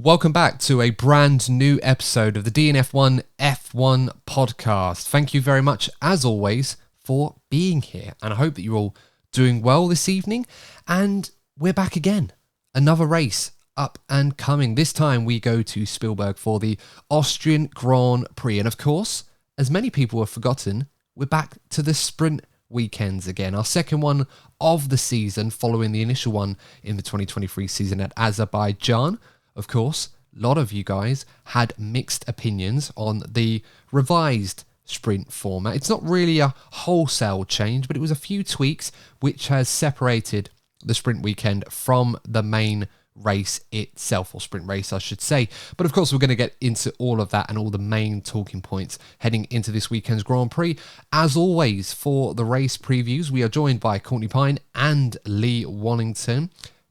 Welcome back to a brand new episode of the DNF1 F1 podcast. Thank you very much, as always, for being here. And I hope that you're all doing well this evening. And we're back again. Another race up and coming. This time we go to Spielberg for the Austrian Grand Prix. And of course, as many people have forgotten, we're back to the sprint weekends again. Our second one of the season following the initial one in the 2023 season at Azerbaijan. Of course, a lot of you guys had mixed opinions on the revised sprint format. It's not really a wholesale change, but it was a few tweaks which has separated the sprint weekend from the main race itself, or sprint race I should say. But of course we're going to get into all of that and all the main talking points heading into this weekend's Grand Prix. As always, for the race previews, we are joined by Courtney Pine and Lee Wallington.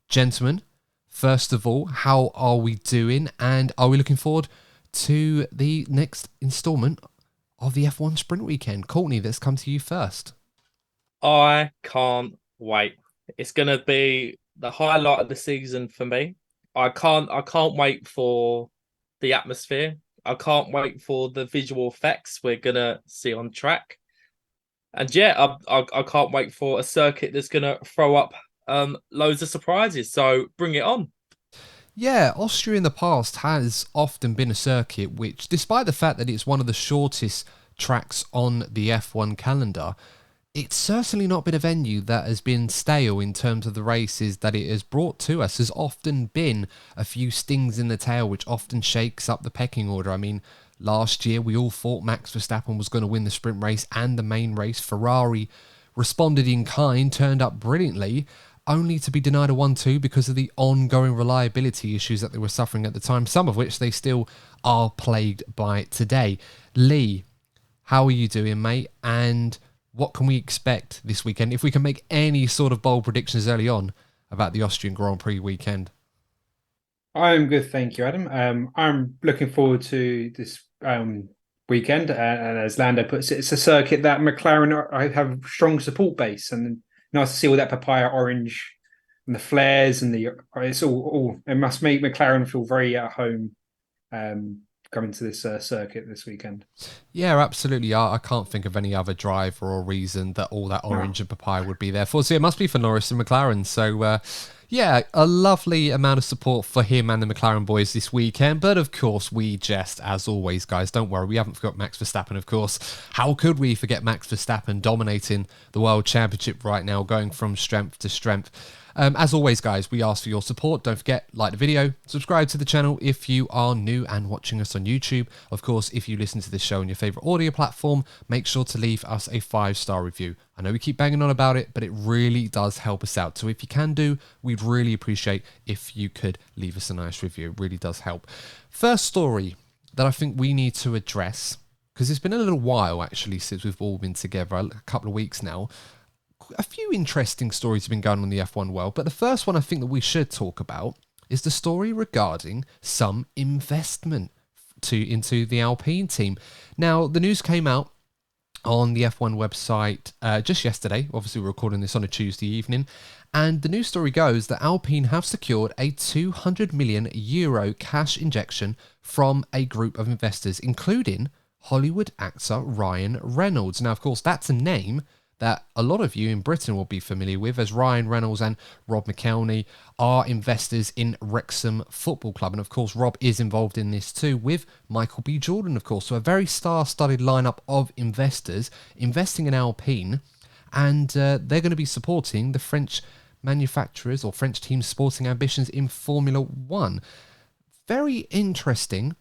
Gentlemen, first of all, how are we doing, and are we looking forward to the next instalment of the F1 sprint weekend? Courtney, let's come to you first. I can't wait. It's going to be the highlight of the season for me. I can't wait for the atmosphere. I can't wait for the visual effects we're going to see on track. And yeah, I can't wait for a circuit that's going to throw up loads of surprises. So bring it on. Yeah, Austria in the past has often been a circuit which, despite the fact that it's one of the shortest tracks on the F1 calendar, it's certainly not been a venue that has been stale in terms of the races that it has brought to us. There's often been a few stings in the tail, which often shakes up the pecking order. I mean, last year we all thought Max Verstappen was going to win the sprint race and the main race. Ferrari responded in kind, turned up brilliantly, only to be denied a 1-2 because of the ongoing reliability issues that they were suffering at the time, some of which they still are plagued by today. Lee, how are you doing, mate? And what can we expect this weekend, if we can make any sort of bold predictions early on about the Austrian Grand Prix weekend? I'm good, thank you, Adam. I'm looking forward to this weekend, and as Lando puts it, it's a circuit that McLaren have strong support base, and nice to see all that papaya orange and the flares and it's all. It must make McLaren feel very at home. Coming to this circuit this weekend. Yeah, absolutely. I can't think of any other driver or reason that all that orange and papaya would be there for. So it must be for Norris and McLaren. So yeah, a lovely amount of support for him and the McLaren boys this weekend. But of course, we jest, as always, guys. Don't worry, we haven't forgot Max Verstappen, of course. How could we forget Max Verstappen dominating the World Championship right now, going from strength to strength? As always, guys, we ask for your support. Don't forget, like the video, subscribe to the channel if you are new and watching us on YouTube. Of course, if you listen to this show on your favourite audio platform, make sure to leave us a 5-star review. I know we keep banging on about it, but it really does help us out. So if you can do, we'd really appreciate if you could leave us a nice review. It really does help. First story that I think we need to address, because it's been a little while, actually, since we've all been together, a couple of weeks now. A few interesting stories have been going on in the F1 world, but the first one I think that we should talk about is the story regarding some investment into the Alpine team. Now, the news came out on the F1 website just yesterday. Obviously, we're recording this on a Tuesday evening, and the news story goes that Alpine have secured a €200 million cash injection from a group of investors, including Hollywood actor Ryan Reynolds. Now, of course, that's a name that a lot of you in Britain will be familiar with, as Ryan Reynolds and Rob McElhenney are investors in Wrexham Football Club. And of course, Rob is involved in this too, with Michael B. Jordan, of course. So a very star-studded lineup of investors investing in Alpine, and they're going to be supporting the French manufacturers or French team's sporting ambitions in Formula One. Very interesting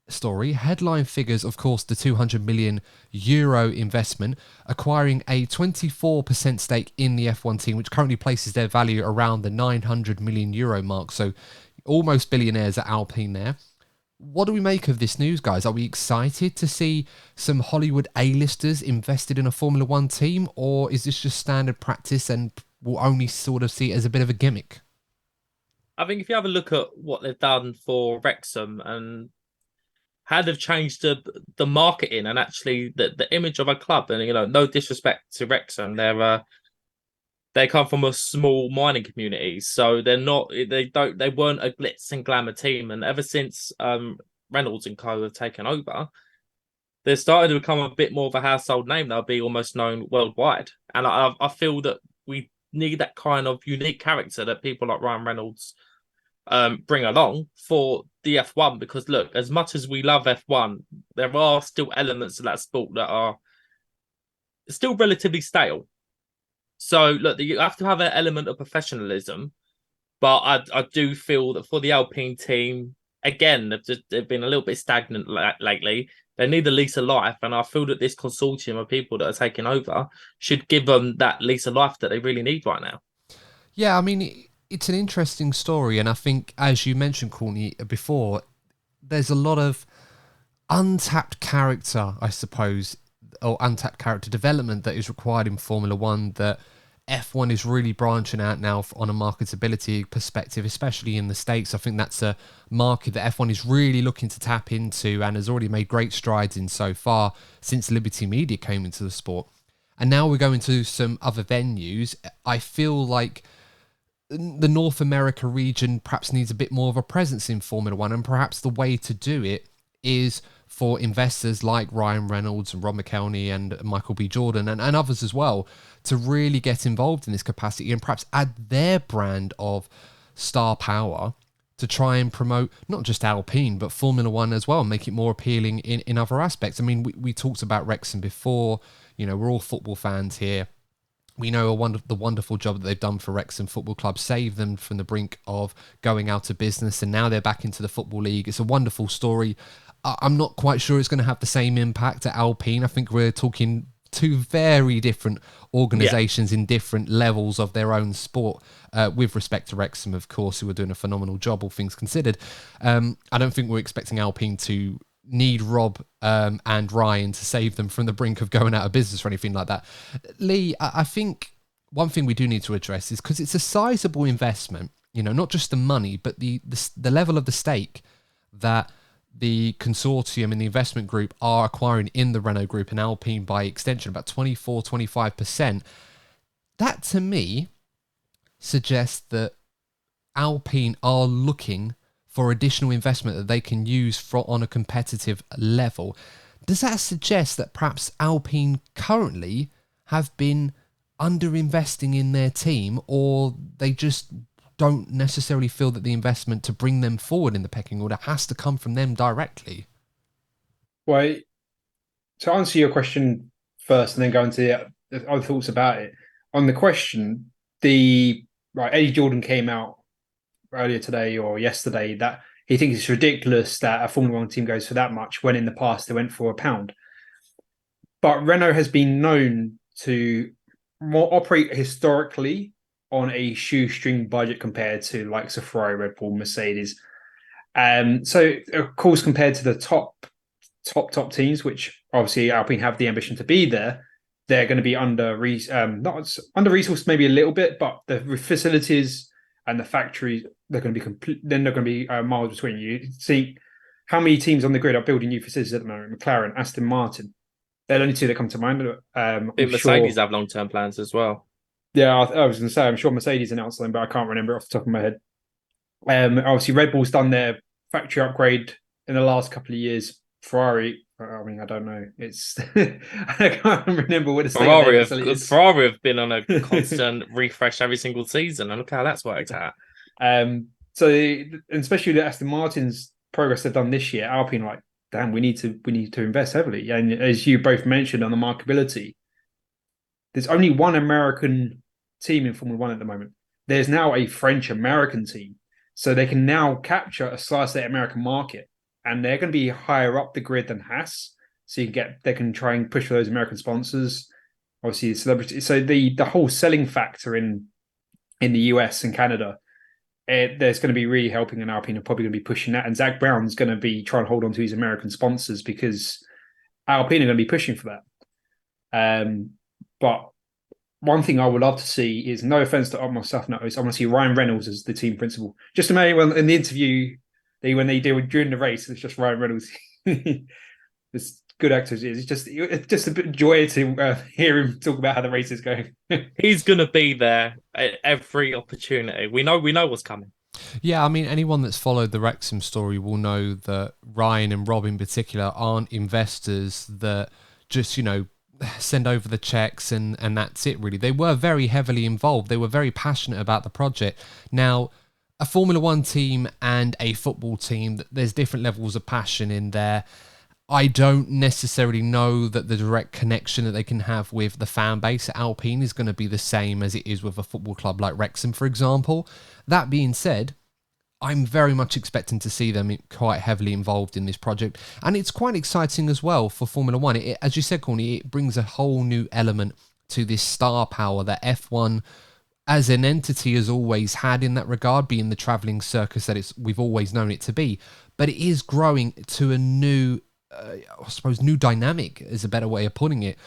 story. Headline figures, of course, the €200 million investment, acquiring a 24% stake in the F1 team, which currently places their value around the €900 million mark. So almost billionaires at Alpine there. What do we make of this news, guys? Are we excited to see some Hollywood A-listers invested in a Formula One team, or is this just standard practice and we'll only sort of see it as a bit of a gimmick? I think if you have a look at what they've done for Wrexham and how they've changed the marketing and actually the image of a club, and no disrespect to Wrexham, they're they come from a small mining community, so they weren't a glitz and glamour team. And ever since Reynolds and co have taken over, they're starting to become a bit more of a household name. They'll be almost known worldwide. And I feel that we need that kind of unique character that people like Ryan Reynolds bring along for the F1. Because look, as much as we love F1, there are still elements of that sport that are still relatively stale. So look, you have to have an element of professionalism, but I do feel that for the Alpine team, again, they've been a little bit stagnant lately. They need a lease of life, and I feel that this consortium of people that are taking over should give them that lease of life that they really need right now. Yeah, I mean, it's an interesting story, and I think, as you mentioned, Courtney, before, there's a lot of untapped character, I suppose, or untapped character development that is required in Formula One that F1 is really branching out now on a marketability perspective, especially in the States. I think that's a market that F1 is really looking to tap into and has already made great strides in so far since Liberty Media came into the sport. And now we're going to some other venues. I feel like the North America region perhaps needs a bit more of a presence in Formula One, and perhaps the way to do it is for investors like Ryan Reynolds and Rob McElhenney and Michael B. Jordan and others as well to really get involved in this capacity and perhaps add their brand of star power to try and promote not just Alpine but Formula One as well, make it more appealing in other aspects. I mean, we talked about Wrexham before. You know, we're all football fans here. We know the wonderful job that they've done for Wrexham Football Club, saved them from the brink of going out of business, and now they're back into the Football League. It's a wonderful story. I'm not quite sure it's going to have the same impact at Alpine. I think we're talking two very different organisations in different levels of their own sport, with respect to Wrexham, of course, who are doing a phenomenal job, all things considered. I don't think we're expecting Alpine to need Rob and Ryan to save them from the brink of going out of business or anything like that. Lee, I think one thing we do need to address is because it's a sizable investment, you know, not just the money, but the level of the stake that the consortium and the investment group are acquiring in the Renault Group and Alpine by extension, about 24-25%. That, to me, suggests that Alpine are looking for additional investment that they can use on a competitive level. Does that suggest that perhaps Alpine currently have been underinvesting in their team, or they just don't necessarily feel that the investment to bring them forward in the pecking order has to come from them directly? Well, to answer your question first and then go into the other thoughts about it. On the question, Eddie Jordan came out earlier today or yesterday that he thinks it's ridiculous that a Formula One team goes for that much when in the past they went for £1. But Renault has been known to operate historically on a shoestring budget compared to likes of Ferrari, Red Bull, Mercedes. So, of course, compared to the top teams, which obviously Alpine have the ambition to be there, they're going to be not under-resourced maybe a little bit, but the facilities and the factories, they're going to be miles between. You see how many teams on the grid are building new facilities at the moment? McLaren, Aston Martin. They're the only two that come to mind. Mercedes have long-term plans as well. Yeah, I was going to say, I'm sure Mercedes announced something, but I can't remember off the top of my head. Obviously, Red Bull's done their factory upgrade in the last couple of years. Ferrari, I mean, I don't know. It's I can't remember what the Ferrari have been on a constant refresh every single season, and look how that's worked out. So, especially the Aston Martin's progress they've done this year, Alpine like, damn, we need to invest heavily. And as you both mentioned on the marketability, there's only one American team in Formula One at the moment. There's now a French-American team. So they can now capture a slice of the American market. And they're going to be higher up the grid than Haas. So they can try and push for those American sponsors. Obviously, celebrities. So the whole selling factor in the US and Canada, there's going to be really helping, and Alpine are probably going to be pushing that. And Zach Brown's going to be trying to hold on to his American sponsors because Alpine are going to be pushing for that. But one thing I would love to see is, no offense to myself, I want to see Ryan Reynolds as the team principal. Just imagine in the interview, when they do during the race, it's just Ryan Reynolds. Just good actor as he is, it's just a bit of joy to hear him talk about how the race is going. He's gonna be there at every opportunity. We know what's coming. Yeah, I mean, anyone that's followed the Wrexham story will know that Ryan and Rob in particular aren't investors that just, send over the checks and that's it, really. They were very heavily involved. They were very passionate about the project. Now, a Formula One team and a football team, there's different levels of passion in there. I don't necessarily know that the direct connection that they can have with the fan base at Alpine is going to be the same as it is with a football club like Wrexham, for example. That being said, I'm very much expecting to see them quite heavily involved in this project. And it's quite exciting as well for Formula One. As you said, Courtney, it brings a whole new element to this star power that F1 as an entity has always had in that regard, being the travelling circus that we've always known it to be. But it is growing to a new, new dynamic is a better way of putting it.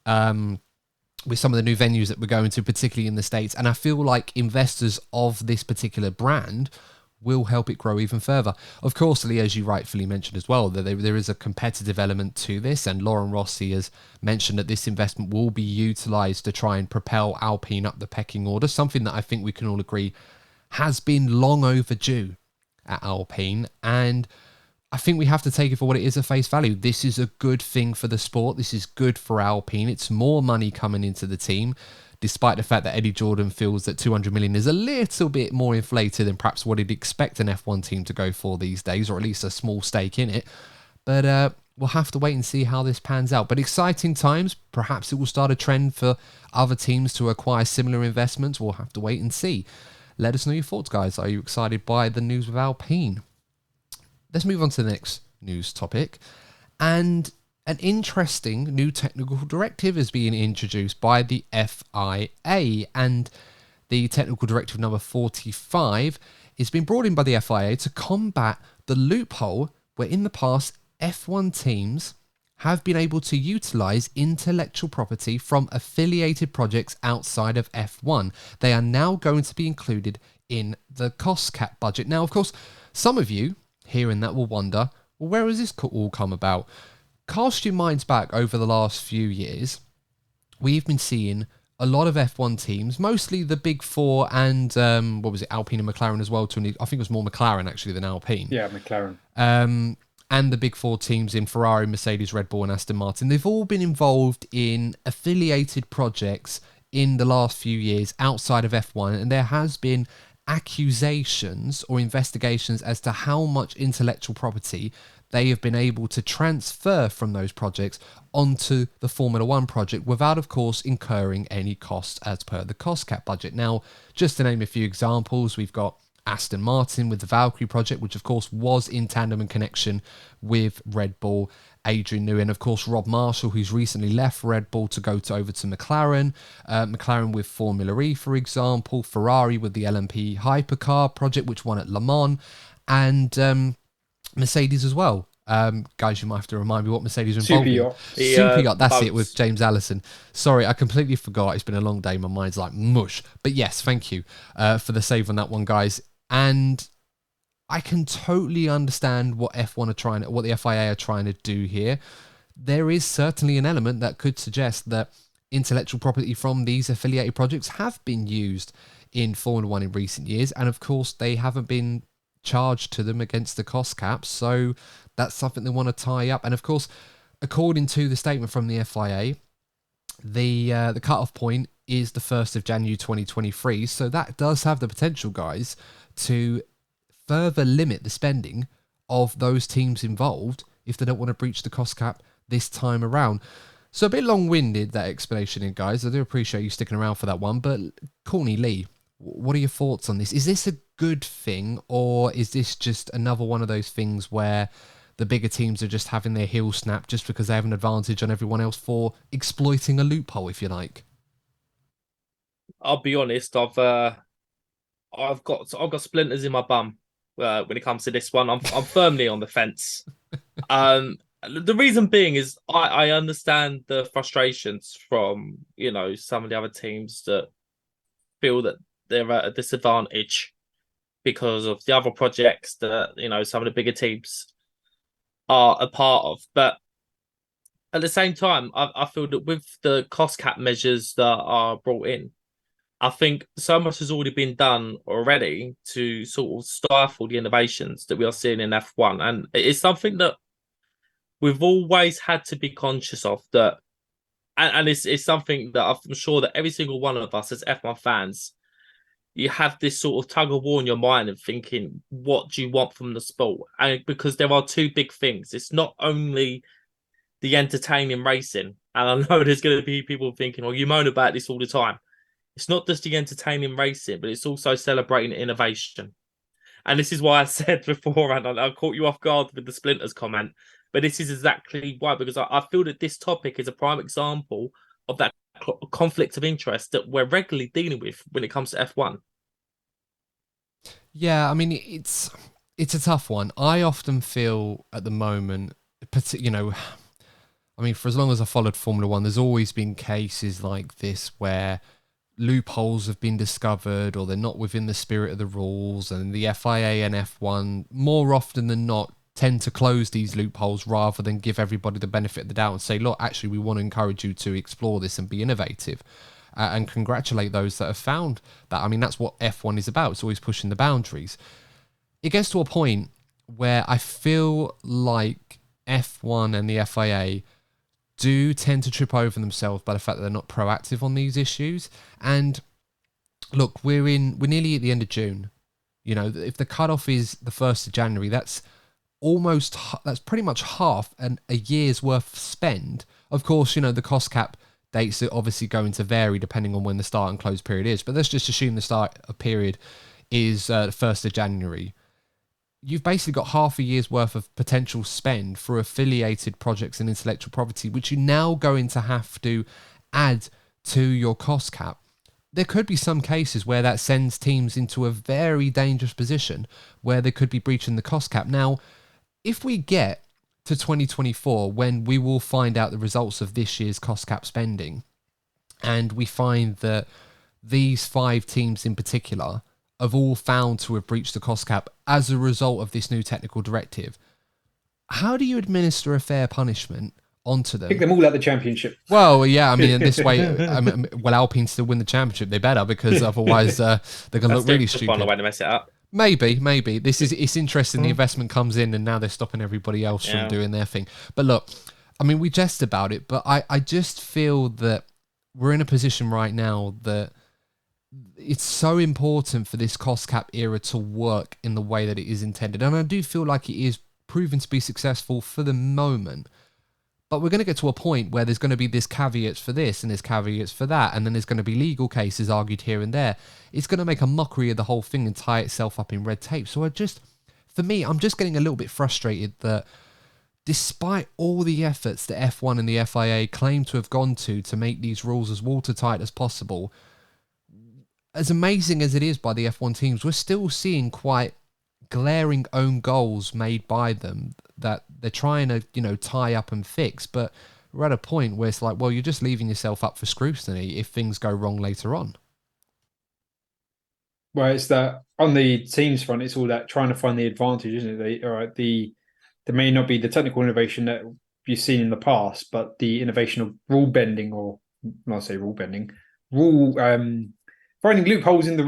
With some of the new venues that we're going to, particularly in the States. And I feel like investors of this particular brand will help it grow even further. Of course, Lee, as you rightfully mentioned as well, that there is a competitive element to this, and Lauren Rossi has mentioned that this investment will be utilised to try and propel Alpine up the pecking order, something that I think we can all agree has been long overdue at Alpine, and I think we have to take it for what it is at face value. This is a good thing for the sport. This is good for Alpine. It's more money coming into the team, despite the fact that Eddie Jordan feels that 200 million is a little bit more inflated than perhaps what he'd expect an F1 team to go for these days, or at least a small stake in it. But we'll have to wait and see how this pans out. But exciting times. Perhaps it will start a trend for other teams to acquire similar investments. We'll have to wait and see. Let us know your thoughts, guys. Are you excited by the news with Alpine? Let's move on to the next news topic. And an interesting new technical directive is being introduced by the FIA, and the technical directive number 45 is being brought in by the FIA to combat the loophole where in the past F1 teams have been able to utilise intellectual property from affiliated projects outside of F1. They are now going to be included in the cost cap budget. Now, of course, some of you hearing that will wonder, well, where has this all come about? Cast your minds back over the last few years. We've been seeing a lot of F1 teams, mostly the big four and, Alpine and McLaren as well. I think it was more McLaren actually than Alpine. Yeah, McLaren. And the big four teams in Ferrari, Mercedes, Red Bull and Aston Martin. They've all been involved in affiliated projects in the last few years outside of F1. And there has been accusations or investigations as to how much intellectual property they have been able to transfer from those projects onto the Formula One project without, of course, incurring any costs as per the cost cap budget. Now, just to name a few examples, we've got Aston Martin with the Valkyrie project, which of course was in tandem and connection with Red Bull, Adrian Newey, and of course Rob Marshall, who's recently left Red Bull to go over to McLaren. McLaren with Formula E, for example. Ferrari with the LMP hypercar project, which won at Le Mans. And Mercedes as well. Guys, you might have to remind me what Mercedes are involved in. Super Yacht, that's it, with James Allison. Sorry, I completely forgot. It's been a long day. My mind's like mush. But yes, thank you for the save on that one, guys. And I can totally understand what what the FIA are trying to do here. There is certainly an element that could suggest that intellectual property from these affiliated projects have been used in Formula One in recent years. And of course, they haven't been charged to them against the cost caps. So that's something they want to tie up. And of course, according to the statement from the FIA, the cut-off point is the 1st of January 2023. So that does have the potential, guys, to further limit the spending of those teams involved if they don't want to breach the cost cap this time around. So a bit long-winded, that explanation in, guys. I do appreciate you sticking around for that one. But Courtney, Lee, what are your thoughts on this? Is this a good thing, or is this just another one of those things where the bigger teams are just having their heels snapped just because they have an advantage on everyone else for exploiting a loophole, if you like? I'll be honest, I've got splinters in my bum when it comes to this one. I'm firmly on the fence. The reason being is I understand the frustrations from some of the other teams that feel that they're at a disadvantage because of the other projects that some of the bigger teams are a part of. But at the same time, I feel that with the cost cap measures that are brought in, I think so much has already been done already to sort of stifle the innovations that we are seeing in F1. And it's something that we've always had to be conscious of, that and it's something that I'm sure that every single one of us as F1 fans, you have this sort of tug of war in your mind and thinking, what do you want from the sport? And because there are two big things. It's not only the entertaining racing, and I know there's going to be people thinking, well, you moan about this all the time. It's not just the entertaining racing, but it's also celebrating innovation. And this is why I said before, and I caught you off guard with the Splinters comment, but this is exactly why, because I feel that this topic is a prime example of that conflict of interest that we're regularly dealing with when it comes to F1. Yeah, I mean, it's a tough one. I often feel at the moment, you know, I mean, for as long as I followed Formula One, there's always been cases like this where loopholes have been discovered or they're not within the spirit of the rules, and the FIA and F1 more often than not tend to close these loopholes rather than give everybody the benefit of the doubt and say, look, actually we want to encourage you to explore this and be innovative, and congratulate those that have found that. I mean, that's what F1 is about. It's always pushing the boundaries. It gets to a point where I feel like F1 and the FIA do tend to trip over themselves by the fact that they're not proactive on these issues. And look, we're nearly at the end of June. You know, if the cutoff is the 1st of January, that's pretty much half a year's worth of spend. Of course, you know, the cost cap dates are obviously going to vary depending on when the start and close period is, but let's just assume the start of period is the 1st of January. You've basically got half a year's worth of potential spend for affiliated projects and intellectual property, which you're now going to have to add to your cost cap. There could be some cases where that sends teams into a very dangerous position where they could be breaching the cost cap. Now, if we get to 2024, when we will find out the results of this year's cost cap spending, and we find that these 5 teams in particular have all found to have breached the cost cap as a result of this new technical directive, how do you administer a fair punishment onto them? Pick them all out the championship. Well, yeah, I mean, in this way, will Alpine still win the championship? They better, because otherwise they're going to look really stupid. Find a way to mess it up. Maybe. It's interesting. The investment comes in, and now they're stopping everybody else from doing their thing. But look, I mean, we jest about it, but I just feel that we're in a position right now that it's so important for this cost cap era to work in the way that it is intended. And I do feel like it is proven to be successful for the moment. But we're going to get to a point where there's going to be this caveats for this and there's caveats for that, and then there's going to be legal cases argued here and there. It's going to make a mockery of the whole thing and tie itself up in red tape. So I'm just getting a little bit frustrated that despite all the efforts that F1 and the FIA claim to have gone to make these rules as watertight as possible, as amazing as it is by the F1 teams, we're still seeing quite glaring own goals made by them that they're trying to, you know, tie up and fix. But we're at a point where it's like, well, you're just leaving yourself up for scrutiny if things go wrong later on. Well, it's that on the teams front, it's all that trying to find the advantage, isn't it? There may not be the technical innovation that you've seen in the past, but the innovation of rule bending, or not say rule bending, finding loopholes in the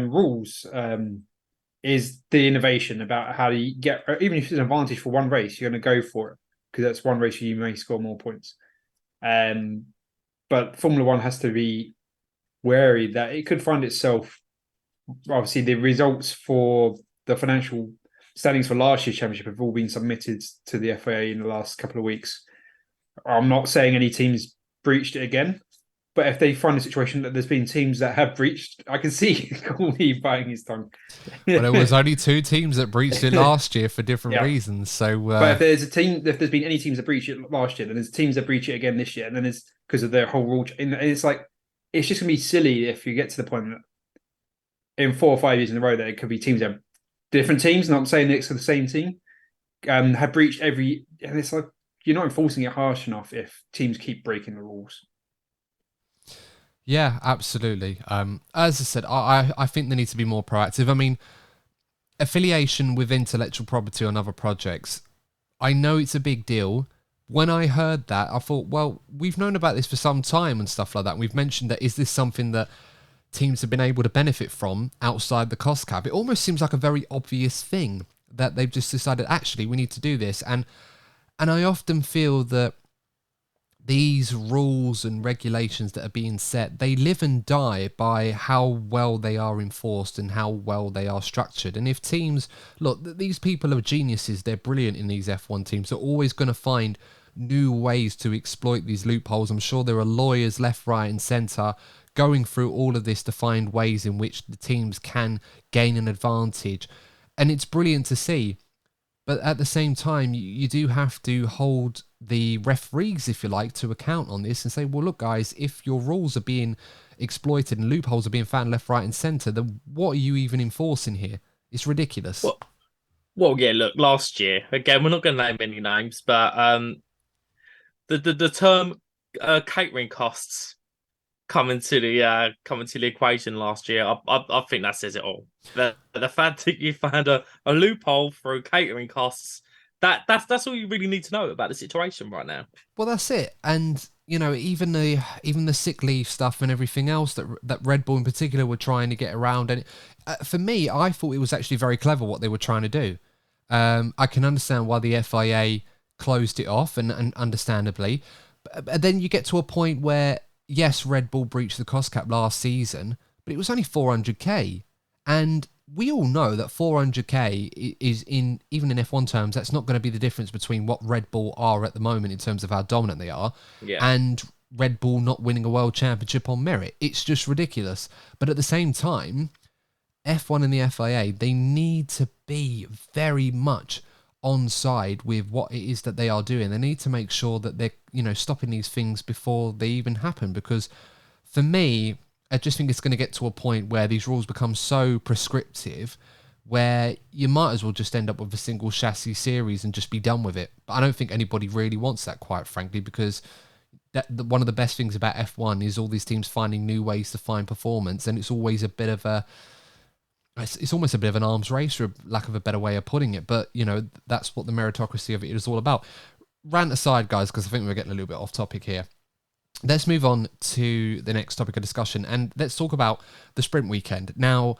rules is the innovation about how you get, even if it's an advantage for one race, you're going to go for it because that's one race you may score more points. But Formula One has to be wary that it could find itself, obviously the results for the financial standings for last year's championship have all been submitted to the FIA in the last couple of weeks. I'm not saying any teams breached it again, but if they find a situation that there's been teams that have breached, I can see Courtney biting his tongue. Well, there was only 2 teams that breached it last year for different reasons. So, but if there's been any teams that breached it last year, then there's teams that breach it again this year, and then there's because of their whole rule. And it's like, it's just gonna be silly if you get to the point that in 4 or 5 years in a row that it could be teams that have different teams. And I'm saying it's the same team have breached every, and it's like you're not enforcing it harsh enough if teams keep breaking the rules. Yeah, absolutely. As I said, I think they need to be more proactive. I mean, affiliation with intellectual property on other projects, I know it's a big deal, when I heard that, I thought, well, we've known about this for some time and stuff like that. And we've mentioned that, is this something that teams have been able to benefit from outside the cost cap? It almost seems like a very obvious thing that they've just decided, actually, we need to do this. And I often feel that these rules and regulations that are being set, they live and die by how well they are enforced and how well they are structured. And if teams, look, these people are geniuses, they're brilliant in these F1 teams, they're always going to find new ways to exploit these loopholes. I'm sure there are lawyers left, right and centre going through all of this to find ways in which the teams can gain an advantage. And it's brilliant to see. But at the same time, you do have to hold the referees, if you like, to account on this and say, well, look, guys, if your rules are being exploited and loopholes are being found left, right and centre, then what are you even enforcing here? It's ridiculous. Well, yeah, look, last year, again, we're not going to name any names, but the term catering costs come into the equation last year. I think that says it all. The fact that you found a loophole through catering costs, that's all you really need to know about the situation right now. Well, that's it. And even the sick leave stuff and everything else that Red Bull in particular were trying to get around. And for me, I thought it was actually very clever what they were trying to do. I can understand why the FIA closed it off, and understandably. But then you get to a point where, yes, Red Bull breached the cost cap last season, but it was only 400k. And we all know that 400k is, even in F1 terms, that's not going to be the difference between what Red Bull are at the moment in terms of how dominant they are, and Red Bull not winning a world championship on merit. It's just ridiculous. But at the same time, F1 and the FIA, they need to be very much on side with what it is that they are doing. They need to make sure that they're, stopping these things before they even happen. Because for me, I just think it's going to get to a point where these rules become so prescriptive where you might as well just end up with a single chassis series and just be done with it. But I don't think anybody really wants that, quite frankly, because one of the best things about F1 is all these teams finding new ways to find performance, and it's always it's almost a bit of an arms race, for lack of a better way of putting it. But, that's what the meritocracy of it is all about. Rant aside, guys, because I think we're getting a little bit off topic here. Let's move on to the next topic of discussion, and let's talk about the sprint weekend. Now,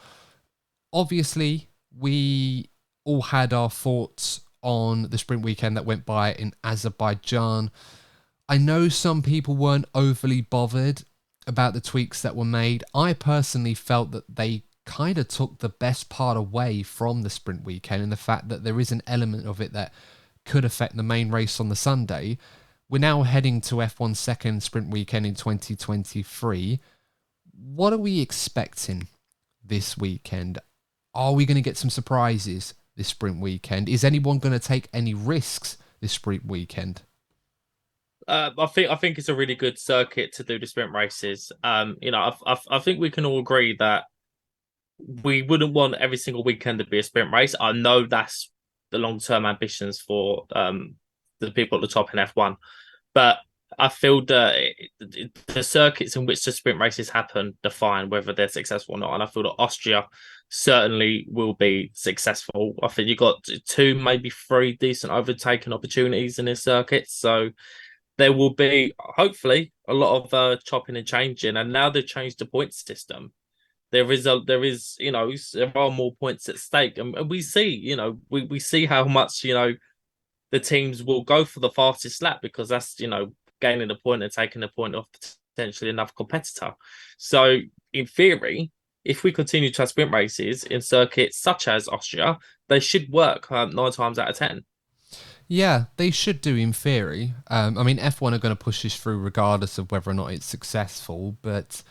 obviously, we all had our thoughts on the sprint weekend that went by in Azerbaijan. I know some people weren't overly bothered about the tweaks that were made. I personally felt that they kind of took the best part away from the sprint weekend, and the fact that there is an element of it that could affect the main race on the Sunday. We're now heading to F1's second sprint weekend in 2023. What are we expecting this weekend? Are we going to get some surprises this sprint weekend? Is anyone going to take any risks this sprint weekend? I think it's a really good circuit to do the sprint races. I think we can all agree that we wouldn't want every single weekend to be a sprint race. I know that's the long-term ambitions for the people at the top in F1, but I feel that the circuits in which the sprint races happen define whether they're successful or not, and I feel that Austria certainly will be successful. I think you got 2, maybe 3 decent overtaking opportunities in this circuit, so there will be hopefully a lot of chopping and changing. And now they've changed the points system. There are more points at stake, and we see, we see how much, the teams will go for the fastest lap, because that's, gaining a point and taking a point off potentially another competitor. So in theory, if we continue to have sprint races in circuits such as Austria, they should work 9 times out of 10. Yeah, they should do in theory. F1 are going to push this through regardless of whether or not it's successful, but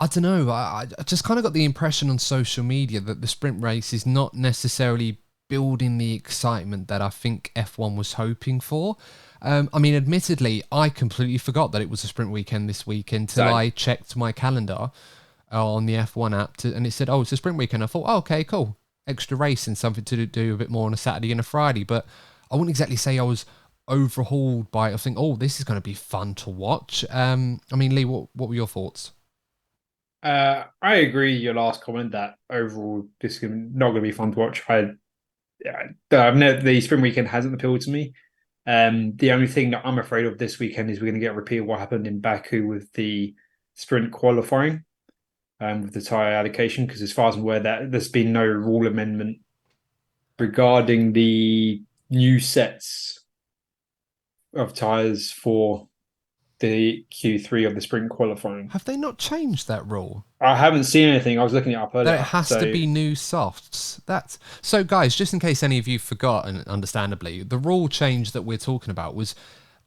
I don't know. I just kind of got the impression on social media that the sprint race is not necessarily building the excitement that I think F1 was hoping for. Admittedly, I completely forgot that it was a sprint weekend this week until I checked my calendar on the F1 app and it said, oh, it's a sprint weekend. I thought, oh, okay, cool. Extra race and something to do a bit more on a Saturday and a Friday. But I wouldn't exactly say I was overhauled by it. I think, oh, this is going to be fun to watch. Lee, what were your thoughts? I agree your last comment that overall this is not going to be fun to watch. The sprint weekend hasn't appealed to me. The only thing that I'm afraid of this weekend is we're going to get a repeat of what happened in Baku with the sprint qualifying, with the tyre allocation, because as far as I'm aware, that there's been no rule amendment regarding the new sets of tyres for the Q3 of the sprint qualifying. Have they not changed that rule? I haven't seen anything. I was looking it up earlier. That it has to be new softs. That's so, guys. Just in case any of you forgot, and understandably, the rule change that we're talking about was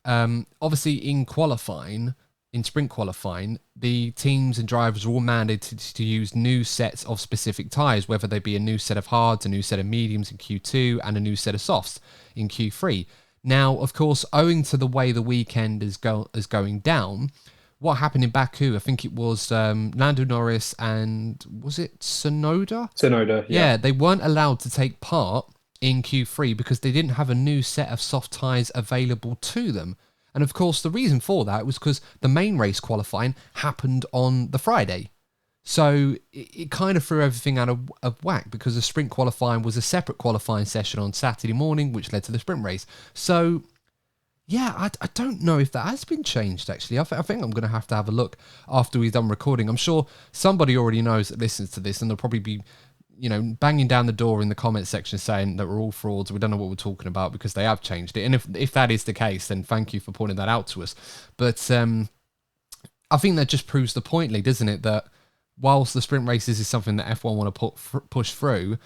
obviously in qualifying, in sprint qualifying, the teams and drivers are all mandated to use new sets of specific tyres, whether they be a new set of hards, a new set of mediums in Q2, and a new set of softs in Q3. Now, of course, owing to the way the weekend is going down, what happened in Baku, I think it was Lando Norris and, was it Sonoda? Sonoda, Yeah, they weren't allowed to take part in Q3 because they didn't have a new set of soft tyres available to them. And of course, the reason for that was because the main race qualifying happened on the Friday. So it kind of threw everything out of whack because the sprint qualifying was a separate qualifying session on Saturday morning, which led to the sprint race. So, yeah, I don't know if that has been changed, actually. I think I'm going to have a look after we've done recording. I'm sure somebody already knows that listens to this, and they'll probably be, banging down the door in the comment section saying that we're all frauds, we don't know what we're talking about because they have changed it. And if that is the case, then thank you for pointing that out to us. But I think that just proves the point, Lee, doesn't it, that whilst the sprint races is something that F1 want to push through,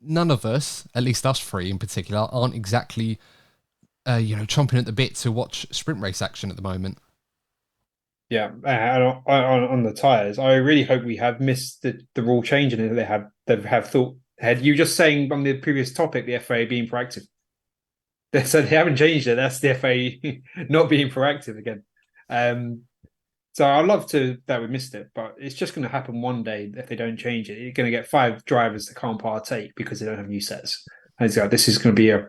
none of us, at least us three in particular, aren't exactly chomping at the bit to watch sprint race action at the moment. Yeah, on the tyres, I really hope we have missed the rule change and they have thought ahead. You were just saying on the previous topic, the FA being proactive. So they haven't changed it. That's the FA not being proactive again. So I'd love that we missed it, but it's just going to happen one day if they don't change it. You're going to get 5 drivers that can't partake because they don't have new sets. And so this is going to be a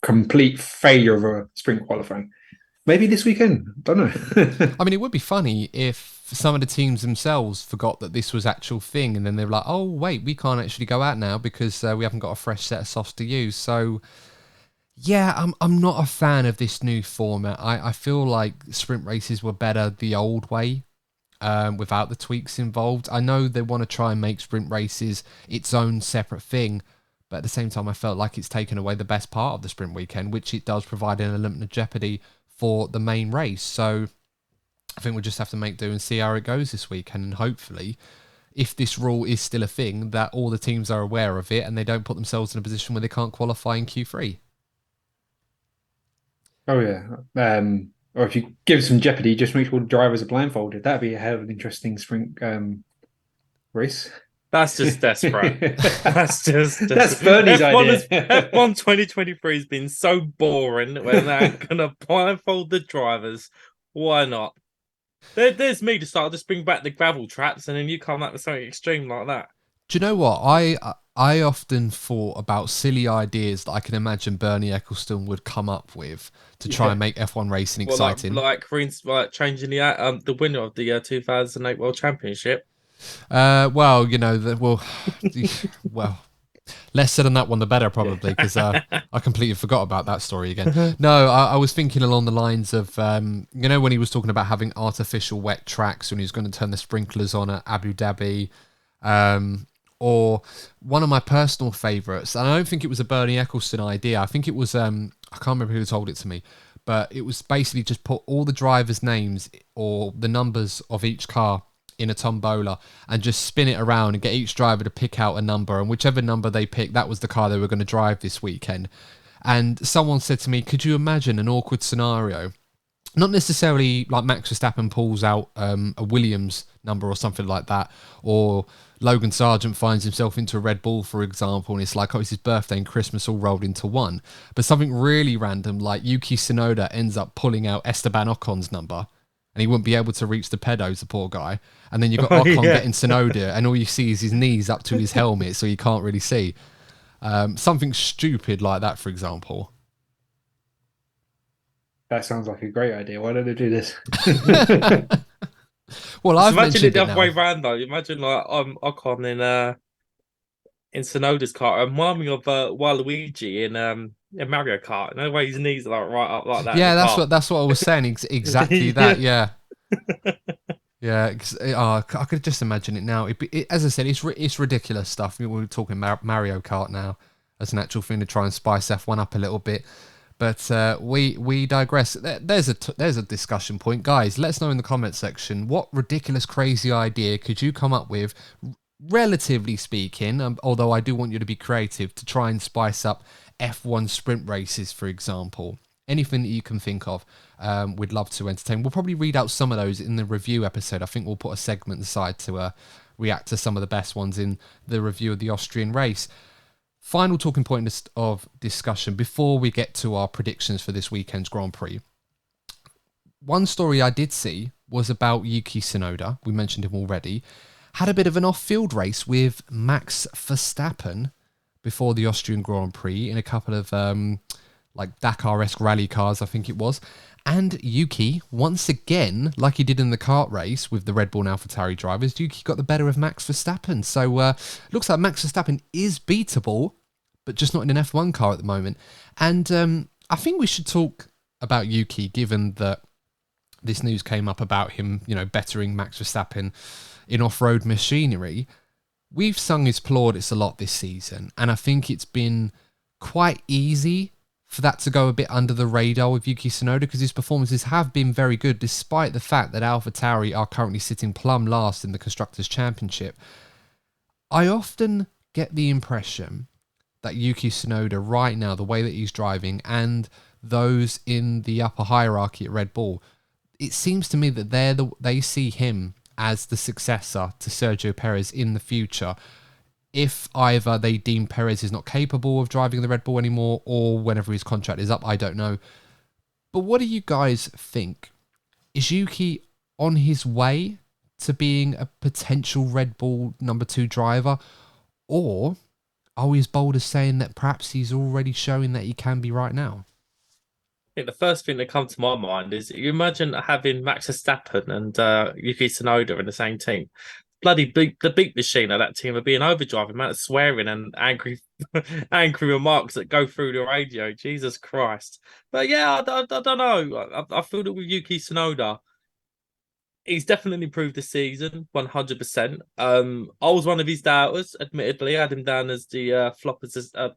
complete failure of a sprint qualifying. Maybe this weekend. Don't know. I mean, it would be funny if some of the teams themselves forgot that this was actual thing, and then they were like, "Oh, wait, we can't actually go out now because we haven't got a fresh set of softs to use." So, yeah, I'm not a fan of this new format. I feel like sprint races were better the old way, without the tweaks involved. I know they want to try and make sprint races its own separate thing, but at the same time, I felt like it's taken away the best part of the sprint weekend, which it does provide an element of jeopardy for the main race. So I think we'll just have to make do and see how it goes this weekend. And hopefully, if this rule is still a thing, that all the teams are aware of it and they don't put themselves in a position where they can't qualify in Q3. Oh, yeah. Or if you give some jeopardy, just make sure the drivers are blindfolded. That'd be a hell of an interesting sprint race. That's just desperate. That's Bernie's idea. F1 2023 has been so boring when they're going to blindfold the drivers. Why not? There's me to start. Just bring back the gravel traps, and then you come up with something extreme like that. Do you know what? I often thought about silly ideas that I can imagine Bernie Ecclestone would come up with to try and make F1 racing exciting. Like changing the winner of the 2008 World Championship. Well, less said on that one, the better, probably, because I completely forgot about that story again. No, I was thinking along the lines of, when he was talking about having artificial wet tracks when he was going to turn the sprinklers on at Abu Dhabi, or one of my personal favourites, and I don't think it was a Bernie Ecclestone idea. I think it was, I can't remember who told it to me, but it was basically just put all the drivers' names or the numbers of each car in a tombola and just spin it around and get each driver to pick out a number, and whichever number they picked, that was the car they were going to drive this weekend. And someone said to me, could you imagine an awkward scenario? Not necessarily like Max Verstappen pulls out a Williams number or something like that, or Logan Sargent finds himself into a Red Bull, for example, and it's like, oh, it's his birthday and Christmas all rolled into one. But something really random like Yuki Sonoda ends up pulling out Esteban Ocon's number, and he wouldn't be able to reach the pedos, the poor guy. And then you've got Ocon getting Sonoda, and all you see is his knees up to his helmet, so you can't really see. Something stupid like that, for example. That sounds like a great idea. Why don't they do this? Well, I've imagine it the other now. way around, though. Imagine like Ocon in Sonoda's car. Remind me of Waluigi in Yeah, Mario Kart. No way his knees are like right up like that in Yeah, the car. that's what I was saying. Exactly that. Yeah. Yeah, I could just imagine it now. As I said, it's ridiculous stuff. We're talking Mario Kart now as an actual thing to try and spice F1 up a little bit. But we digress. There's a discussion point, guys. Let us know in the comment section what ridiculous, crazy idea could you come up with, relatively speaking. Although I do want you to be creative to try and spice up F1 sprint races, for example. Anything that you can think of, we'd love to entertain. We'll probably read out some of those in the review episode. I think we'll put a segment aside to react to some of the best ones in the review of the Austrian race. Final talking point of discussion before we get to our predictions for this weekend's Grand Prix. One story I did see was about Yuki Sonoda. We mentioned him already. Had a bit of an off-field race with Max Verstappen before the Austrian Grand Prix in a couple of like Dakar-esque rally cars, I think it was. And Yuki, once again, like he did in the kart race with the Red Bull and AlphaTauri drivers, Yuki got the better of Max Verstappen. So looks like Max Verstappen is beatable, but just not in an F1 car at the moment. And I think we should talk about Yuki, given that this news came up about him, bettering Max Verstappen in off-road machinery. We've sung his plaudits a lot this season, and I think it's been quite easy for that to go a bit under the radar with Yuki Sonoda, because his performances have been very good, despite the fact that AlphaTauri are currently sitting plumb last in the Constructors' Championship. I often get the impression that Yuki Sonoda right now, the way that he's driving, and those in the upper hierarchy at Red Bull, it seems to me that they see him as the successor to Sergio Perez in the future. If either they deem Perez is not capable of driving the Red Bull anymore, or whenever his contract is up, I don't know. But what do you guys think? Is Yuki on his way to being a potential Red Bull number 2 driver? Or are we as bold as saying that perhaps he's already showing that he can be right now? I think the first thing that comes to my mind is you imagine having Max Verstappen and Yuki Tsunoda in the same team. The beat machine of that team would be an overdrive amount of swearing and angry remarks that go through the radio. Jesus Christ. But yeah, I don't know. I feel that with Yuki Sonoda, he's definitely improved this season, 100%. I was one of his doubters, admittedly. I had him down as the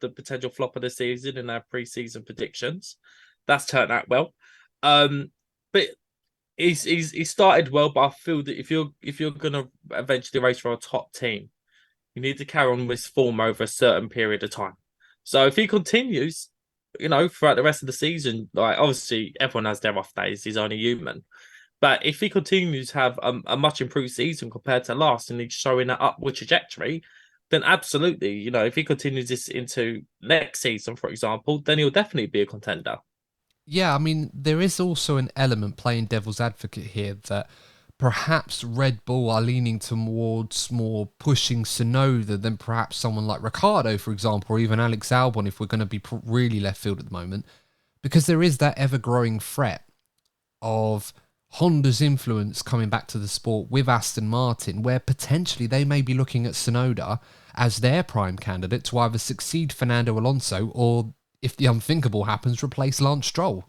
the potential flop of the season in our pre-season predictions. That's turned out well. But he's started well, but I feel that if you're gonna eventually race for a top team, you need to carry on with form over a certain period of time. So if he continues, throughout the rest of the season, like obviously everyone has their off days, he's only human. But if he continues to have a much improved season compared to last, and he's showing that upward trajectory, then absolutely, if he continues this into next season, for example, then he'll definitely be a contender. Yeah, I mean, there is also an element playing devil's advocate here that perhaps Red Bull are leaning towards more pushing Sonoda than perhaps someone like Ricardo, for example, or even Alex Albon, if we're going to be really left field at the moment, because there is that ever-growing threat of Honda's influence coming back to the sport with Aston Martin, where potentially they may be looking at Sonoda as their prime candidate to either succeed Fernando Alonso or, if the unthinkable happens, replace Lance Stroll.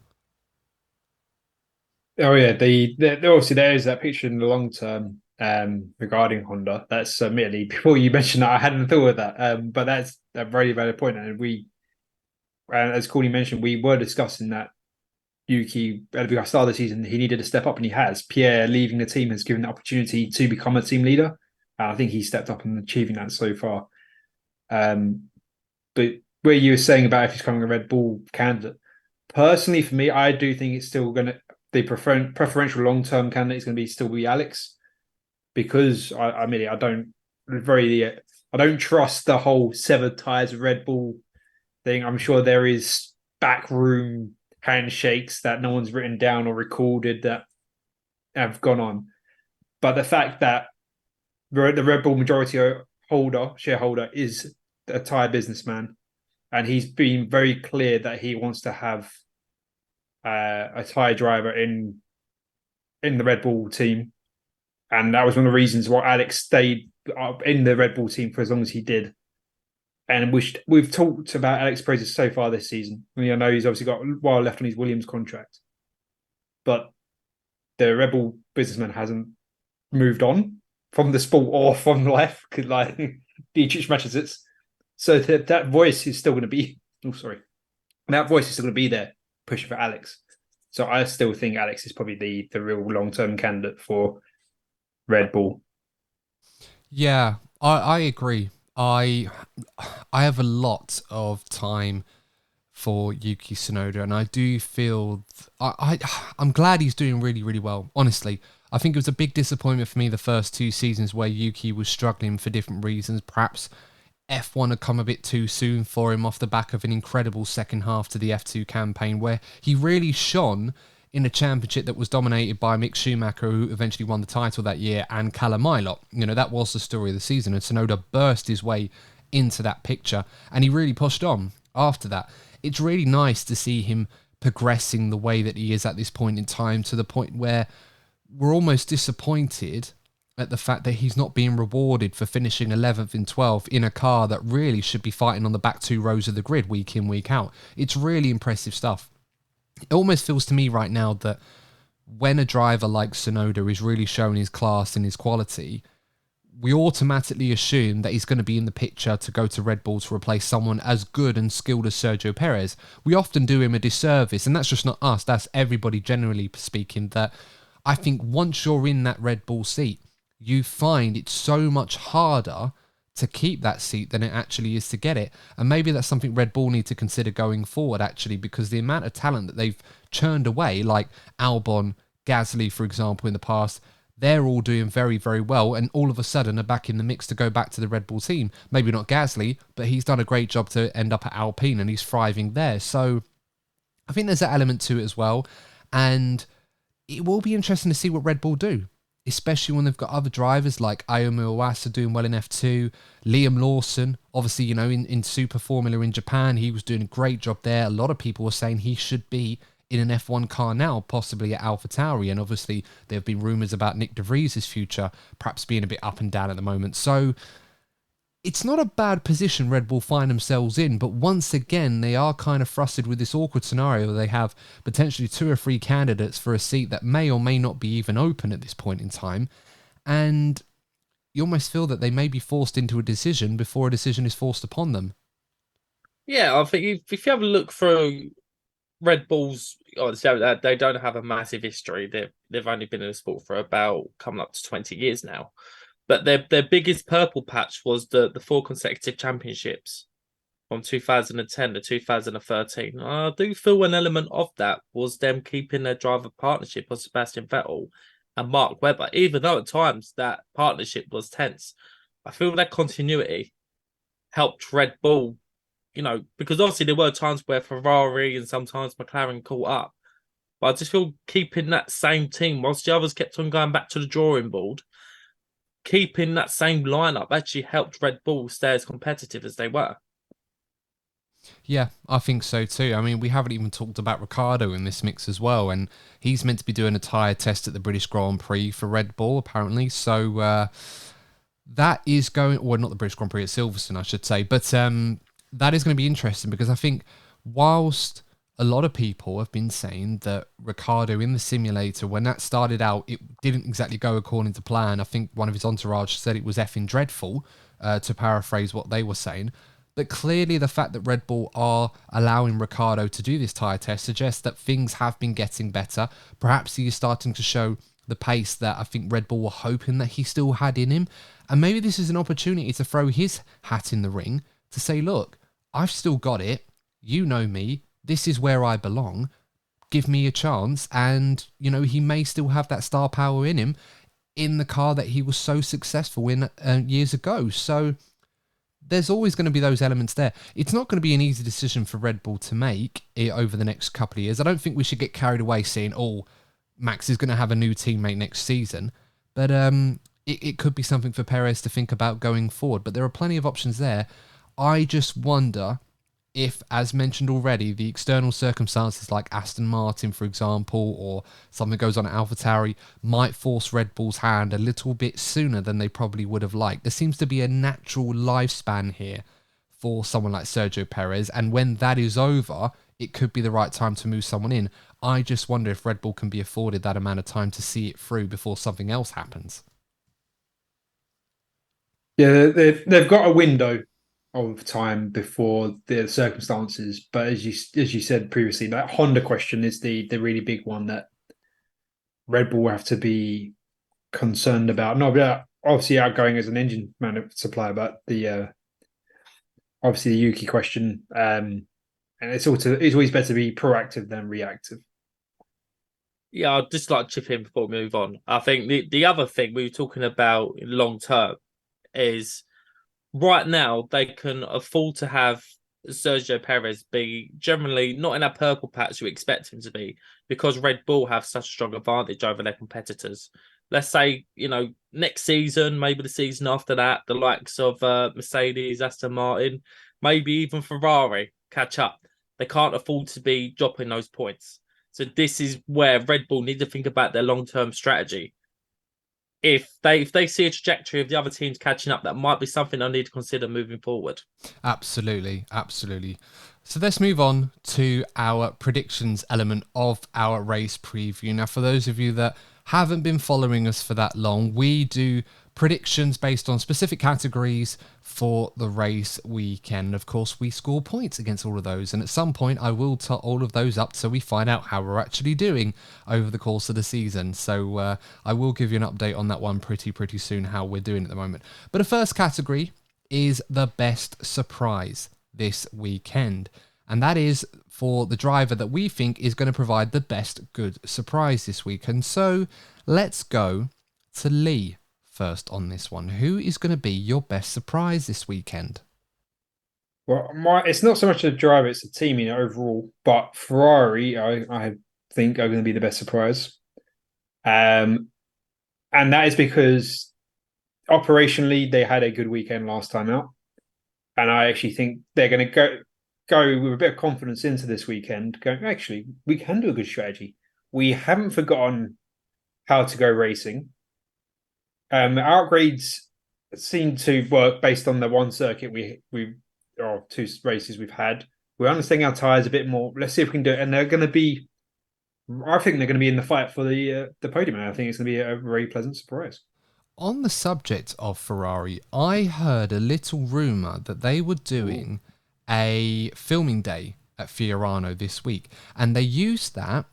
Oh yeah, obviously there is that picture in the long term regarding Honda. That's admittedly, before you mentioned that, I hadn't thought of that. But that's a very valid point, and as Courtney mentioned, we were discussing that Yuki at the start of the season he needed to step up, and he has. Pierre leaving the team has given the opportunity to become a team leader, and I think he's stepped up and achieving that so far. But where you were saying about if he's becoming a Red Bull candidate, personally for me, I do think it's still going to the preferential long-term candidate is going to still be Alex, because I don't trust the whole severed ties of Red Bull thing. I'm sure there is backroom handshakes that no one's written down or recorded that have gone on, but the fact that the Red Bull majority shareholder is a Thai businessman, and he's been very clear that he wants to have a Thai driver in the Red Bull team, and that was one of the reasons why Alex stayed in the Red Bull team for as long as he did. And we've talked about Alex Perez so far this season. I mean, I know he's obviously got a while left on his Williams contract, but the Rebel businessman hasn't moved on from the sport or from life, because like Dietrich matches it. So that voice is still going to be. Oh, sorry, that voice is still going to be there, pushing for Alex. So I still think Alex is probably the real long-term candidate for Red Bull. Yeah, I agree. I have a lot of time for Yuki Sonoda, and I do feel I'm glad he's doing really, really well. Honestly, I think it was a big disappointment for me the first 2 seasons where Yuki was struggling for different reasons. Perhaps F1 had come a bit too soon for him off the back of an incredible second half to the F2 campaign where he really shone in a championship that was dominated by Mick Schumacher, who eventually won the title that year, and Callum Ilott. You know, that was the story of the season, and Tsunoda burst his way into that picture, and he really pushed on after that. It's really nice to see him progressing the way that he is at this point in time, to the point where we're almost disappointed at the fact that he's not being rewarded for finishing 11th and 12th in a car that really should be fighting on the back 2 rows of the grid week in, week out. It's really impressive stuff. It almost feels to me right now that when a driver like Tsunoda is really showing his class and his quality, we automatically assume that he's going to be in the picture to go to Red Bull to replace someone as good and skilled as Sergio Perez. We often do him a disservice, and that's just not us, that's everybody generally speaking, that I think once you're in that Red Bull seat, you find it's so much harder to keep that seat than it actually is to get it. And maybe that's something Red Bull need to consider going forward, actually, because the amount of talent that they've churned away, like Albon, Gasly, for example, in the past, they're all doing very, very well, and all of a sudden are back in the mix to go back to the Red Bull team. Maybe not Gasly, but he's done a great job to end up at Alpine, and he's thriving there. So I think there's that element to it as well, and it will be interesting to see what Red Bull do, especially when they've got other drivers like Ayumu Iwasa doing well in F2, Liam Lawson, obviously, you know, in Super Formula in Japan, he was doing a great job there. A lot of people were saying he should be in an F1 car now, possibly at AlphaTauri, and obviously there have been rumours about Nick De Vries' future perhaps being a bit up and down at the moment. So it's not a bad position Red Bull find themselves in, but once again, they are kind of frustrated with this awkward scenario where they have potentially 2 or 3 candidates for a seat that may or may not be even open at this point in time, and you almost feel that they may be forced into a decision before a decision is forced upon them. Yeah, I think if you have a look through Red Bull's, they don't have a massive history. They've only been in the sport for about coming up to 20 years now. But their biggest purple patch was the 4 consecutive championships from 2010 to 2013. I do feel an element of that was them keeping their driver partnership of Sebastian Vettel and Mark Webber, even though at times that partnership was tense. I feel that continuity helped Red Bull, you know, because obviously there were times where Ferrari and sometimes McLaren caught up. But I just feel keeping that same team, whilst the others kept on going back to the drawing board, keeping that same lineup actually helped Red Bull stay as competitive as they were. Yeah, I think so too. I mean, we haven't even talked about Ricardo in this mix as well, and he's meant to be doing a tyre test at the British Grand Prix for Red Bull, apparently. So that is going, well, not the British Grand Prix at Silverstone, I should say, but that is going to be interesting, because I think whilst a lot of people have been saying that Ricardo in the simulator, when that started out, it didn't exactly go according to plan. I think one of his entourage said it was effing dreadful, to paraphrase what they were saying. But clearly the fact that Red Bull are allowing Ricardo to do this tyre test suggests that things have been getting better. Perhaps he is starting to show the pace that I think Red Bull were hoping that he still had in him. And maybe this is an opportunity to throw his hat in the ring to say, look, I've still got it. You know me. This is where I belong. Give me a chance. And, you know, he may still have that star power in him in the car that he was so successful in years ago. So there's always going to be those elements there. It's not going to be an easy decision for Red Bull to make over the next couple of years. I don't think we should get carried away saying, oh, Max is going to have a new teammate next season. But it could be something for Perez to think about going forward. But there are plenty of options there. I just wonder if, as mentioned already, the external circumstances like Aston Martin, for example, or something goes on at AlphaTauri might force Red Bull's hand a little bit sooner than they probably would have liked. There seems to be a natural lifespan here for someone like Sergio Perez. And when that is over, it could be the right time to move someone in. I just wonder if Red Bull can be afforded that amount of time to see it through before something else happens. Yeah, they've got a window of time before the circumstances, but as you said previously, that Honda question is the really big one that Red Bull have to be concerned about. Not obviously outgoing as an engine supplier, but the obviously the Yuki question. And it's always better to be proactive than reactive. Yeah, I'd just like to chip in before we move on. I think the other thing we were talking about long term is right now they can afford to have Sergio Perez be generally not in a purple patch we expect him to be, because Red Bull have such a strong advantage over their competitors. Let's say, next season, maybe the season after that, the likes of Mercedes, Aston Martin, maybe even Ferrari catch up. They can't afford to be dropping those points. So this is where Red Bull need to think about their long-term strategy. If they see a trajectory of the other teams catching up, that might be something I need to consider moving forward. Absolutely. So let's move on to our predictions element of our race preview. Now, for those of you that haven't been following us for that long, we do predictions based on specific categories for the race weekend. Of course, we score points against all of those, and at some point I will tot all of those up so we find out how we're actually doing over the course of the season. So I will give you an update on that one pretty soon, how we're doing at the moment. But the first category is the best surprise this weekend, and that is for the driver that we think is going to provide the best good surprise this weekend. So let's go to Lee first on this one. Who is going to be your best surprise this weekend? Well, it's not so much a driver, it's a team overall, but Ferrari, I think, are going to be the best surprise. And that is because operationally, they had a good weekend last time out. And I actually think they're going to go with a bit of confidence into this weekend, going, actually, we can do a good strategy. We haven't forgotten how to go racing. Our upgrades seem to work based on the one circuit or two races we've had. We're understanding our tyres a bit more. Let's see if we can do it. And they're going to be, I think they're going to be in the fight for the podium. And I think it's going to be a very pleasant surprise. On the subject of Ferrari, I heard a little rumour that they were doing a filming day at Fiorano this week, and they used that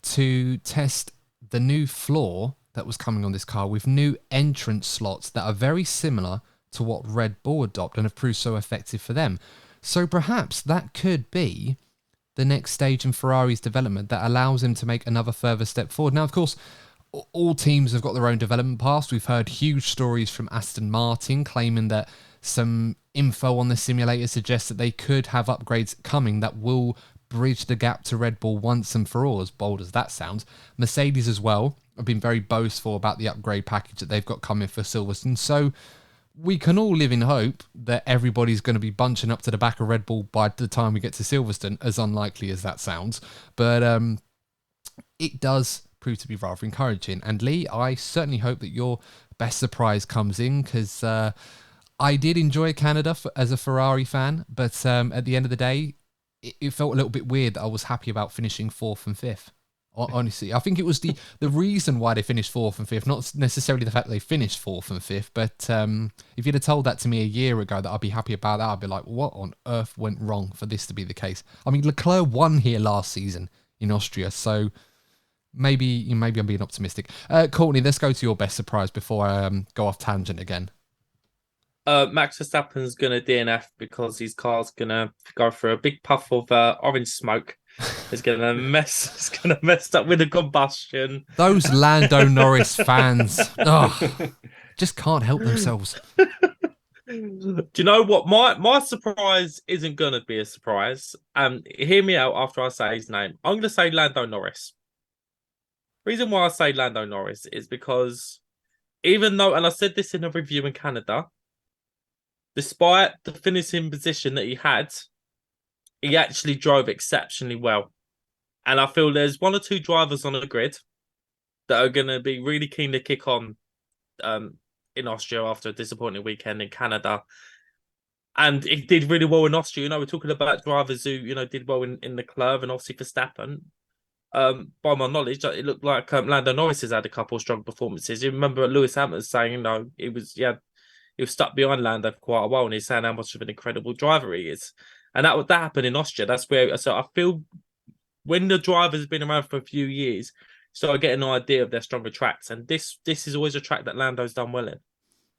to test the new floor that was coming on this car with new entrance slots that are very similar to what Red Bull adopt and have proved so effective for them. So perhaps that could be the next stage in Ferrari's development that allows him to make another further step forward. Now, of course, all teams have got their own development paths. We've heard huge stories from Aston Martin claiming that some info on the simulator suggests that they could have upgrades coming that will bridge the gap to Red Bull once and for all, as bold as that sounds. Mercedes as well have been very boastful about the upgrade package that they've got coming for Silverstone. So we can all live in hope that everybody's going to be bunching up to the back of Red Bull by the time we get to Silverstone, as unlikely as that sounds. But it does prove to be rather encouraging. And Lee, I certainly hope that your best surprise comes in, because I did enjoy Canada as a Ferrari fan, but at the end of the day, it felt a little bit weird that I was happy about finishing 4th and 5th. Honestly, I think it was the reason why they finished 4th and 5th, not necessarily the fact that they finished 4th and 5th, but if you'd have told that to me a year ago that I'd be happy about that, I'd be like, what on earth went wrong for this to be the case? I mean, Leclerc won here last season in Austria, so maybe I'm being optimistic. Courtney, let's go to your best surprise before I go off tangent again. Max Verstappen's going to DNF because his car's going to go through a big puff of orange smoke. It's going to mess up with the combustion. Those Lando Norris fans, just can't help themselves. Do you know what? My surprise isn't going to be a surprise. Hear me out after I say his name. I'm going to say Lando Norris. Reason why I say Lando Norris is because even though, and I said this in a review in Canada, despite the finishing position that he had, he actually drove exceptionally well. And I feel there's one or two drivers on the grid that are going to be really keen to kick on in Austria after a disappointing weekend in Canada. And it did really well in Austria. We're talking about drivers who, did well in the club, and obviously Verstappen. By my knowledge, it looked like Lando Norris has had a couple of strong performances. You remember Lewis Hamilton saying, he was stuck behind Lando for quite a while, and he's saying how much of an incredible driver he is. And that happened in Austria. That's where I feel when the driver's been around for a few years, start getting an idea of their stronger tracks. And this is always a track that Lando's done well in.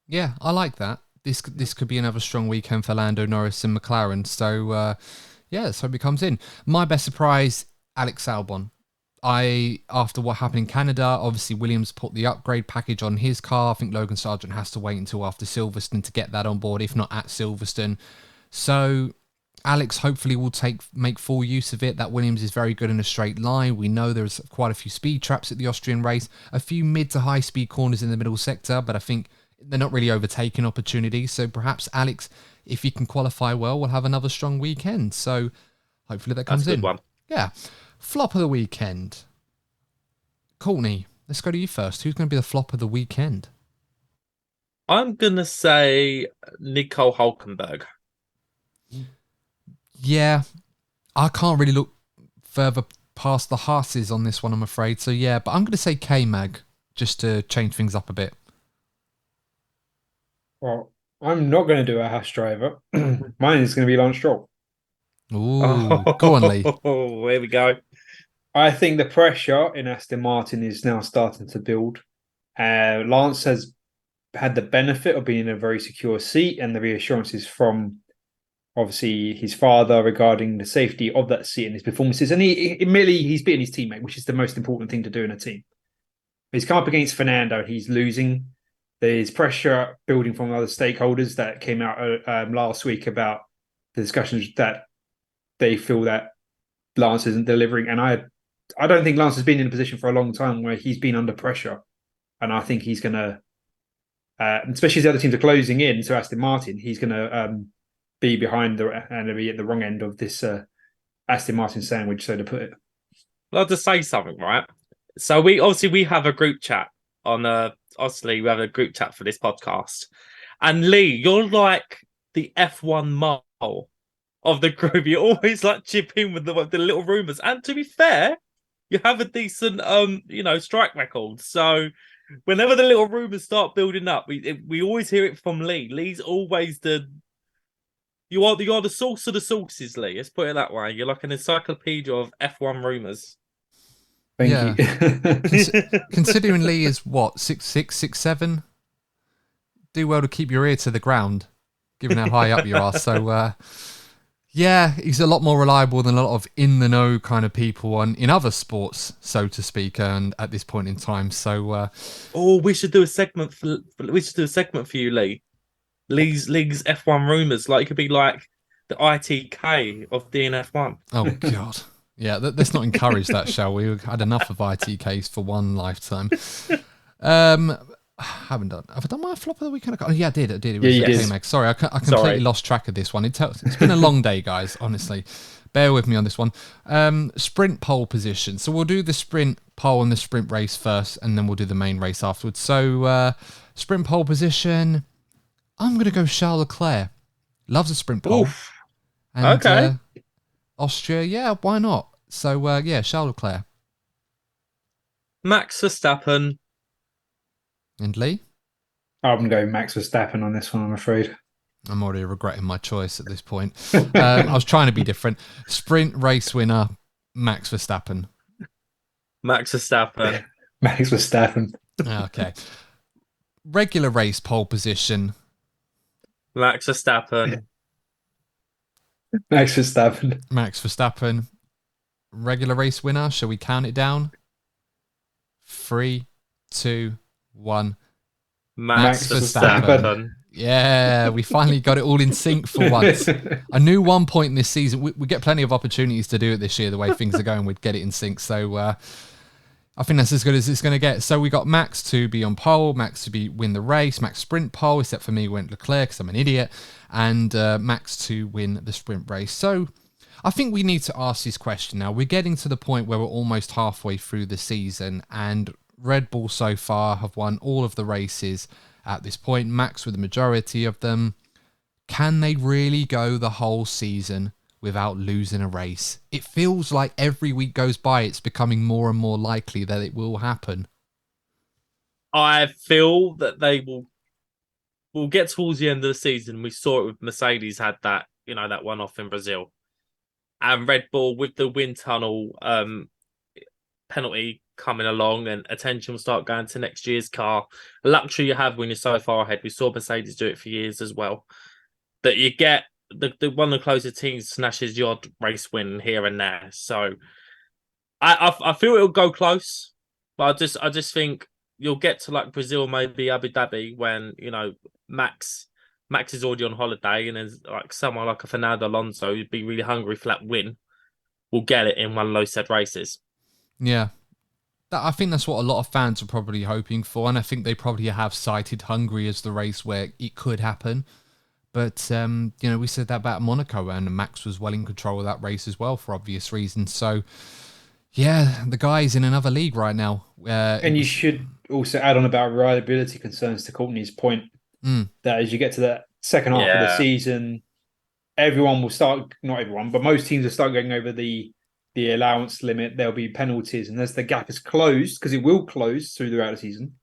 Yeah, I like that. This could be another strong weekend for Lando Norris and McLaren. So, let's hope he comes in. My best surprise, Alex Albon. After what happened in Canada, obviously Williams put the upgrade package on his car. I think Logan Sargent has to wait until after Silverstone to get that on board, if not at Silverstone. So Alex hopefully will make full use of it. That Williams is very good in a straight line. We know there's quite a few speed traps at the Austrian race, a few mid to high speed corners in the middle sector, but I think they're not really overtaking opportunities. So perhaps Alex, if he can qualify well, will have another strong weekend. So hopefully that comes in. That's a good one. Yeah. Flop of the weekend. Courtney, let's go to you first. Who's going to be the flop of the weekend? I'm going to say Nico Hulkenberg. Yeah, I can't really look further past the Haas's on this one, I'm afraid. So yeah, but I'm going to say K-Mag, just to change things up a bit. Well, I'm not going to do a Haas driver. Mine is going to be Lance Stroll. Ooh, go on, Lee. Oh, here we go. I think the pressure in Aston Martin is now starting to build. Lance has had the benefit of being in a very secure seat, and the reassurances from obviously his father regarding the safety of that seat and his performances. And he's beaten his teammate, which is the most important thing to do in a team. He's come up against Fernando, he's losing. There's pressure building from other stakeholders that came out last week about the discussions that they feel that Lance isn't delivering. And I don't think Lance has been in a position for a long time where he's been under pressure. And I think he's going to, especially as the other teams are closing in, so Aston Martin, he's going to be behind and be at the wrong end of this Aston Martin sandwich, so to put it. I'd like to say something, right? So we have a group chat on obviously we have a group chat for this podcast. And Lee, you're like the F1 mole of the group. You always like chip in with the little rumours. And to be fair, you have a decent strike record. So whenever the little rumours start building up, we always hear it from Lee. Lee's always you are the source of the sources, Lee. Let's put it that way. You're like an encyclopedia of F1 rumours. Thank you. Considering Lee is what, 6'6", 6'7", do well to keep your ear to the ground, given how high up you are. So yeah, he's a lot more reliable than a lot of in the know kind of people in other sports, so to speak, and at this point in time. So we should do a segment for you, Lee. Lee's F1 rumours. Like, it could be like the ITK of DNF1. Oh God. Yeah, let's not encourage that, shall we? We've had enough of ITKs for one lifetime. Have I done my flop of the weekend? Oh, yeah, I did. It was K-Mag. Sorry, I completely lost track of this one. It's been a long day, guys, honestly. Bear with me on this one. Sprint pole position. So we'll do the sprint pole and the sprint race first, and then we'll do the main race afterwards. So sprint pole position, I'm going to go Charles Leclerc. Loves a sprint pole. Oof. And, okay. Austria, yeah, why not? So, Charles Leclerc. Max Verstappen. And Lee? I'm going Max Verstappen on this one, I'm afraid. I'm already regretting my choice at this point. I was trying to be different. Sprint race winner, Max Verstappen. Max Verstappen. Max Verstappen. Okay. Regular race pole position. Max Verstappen. Max Verstappen. Max Verstappen. Regular race winner. Shall we count it down? 3, 2, 1. Max Verstappen. Yeah, we finally got it all in sync for once. I knew one point in this season, we get plenty of opportunities to do it this year, the way things are going, we'd get it in sync. So I think that's as good as it's going to get. So we got Max to be on pole, Max to win the race, Max sprint pole, except for me went Leclerc because I'm an idiot, and Max to win the sprint race. So I think we need to ask this question now. We're getting to the point where we're almost halfway through the season, and Red Bull so far have won all of the races at this point. Max with the majority of them. Can they really go the whole season without losing a race? It feels like every week goes by, it's becoming more and more likely that it will happen. I feel that they will get towards the end of the season. We saw it with Mercedes had that, that one off in Brazil. And Red Bull with the wind tunnel penalty coming along, and attention will start going to next year's car. A luxury you have when you're so far ahead. We saw Mercedes do it for years as well. That you get the one of the closer teams snatches the odd race win here and there. So I feel it'll go close, but I just think you'll get to like Brazil, maybe Abu Dhabi, when Max is already on holiday, and there's like someone like a Fernando Alonso who'd be really hungry for that win, will get it in one of those said races. Yeah. I think that's what a lot of fans are probably hoping for, and I think they probably have cited Hungary as the race where it could happen. But, we said that about Monaco, and Max was well in control of that race as well for obvious reasons. So, yeah, the guy's in another league right now. And you should also add on about reliability concerns to Courtney's point, that as you get to the second half of the season, everyone will start, not everyone, but most teams will start going over the allowance limit. There'll be penalties, and as the gap is closed, because it will close throughout the season,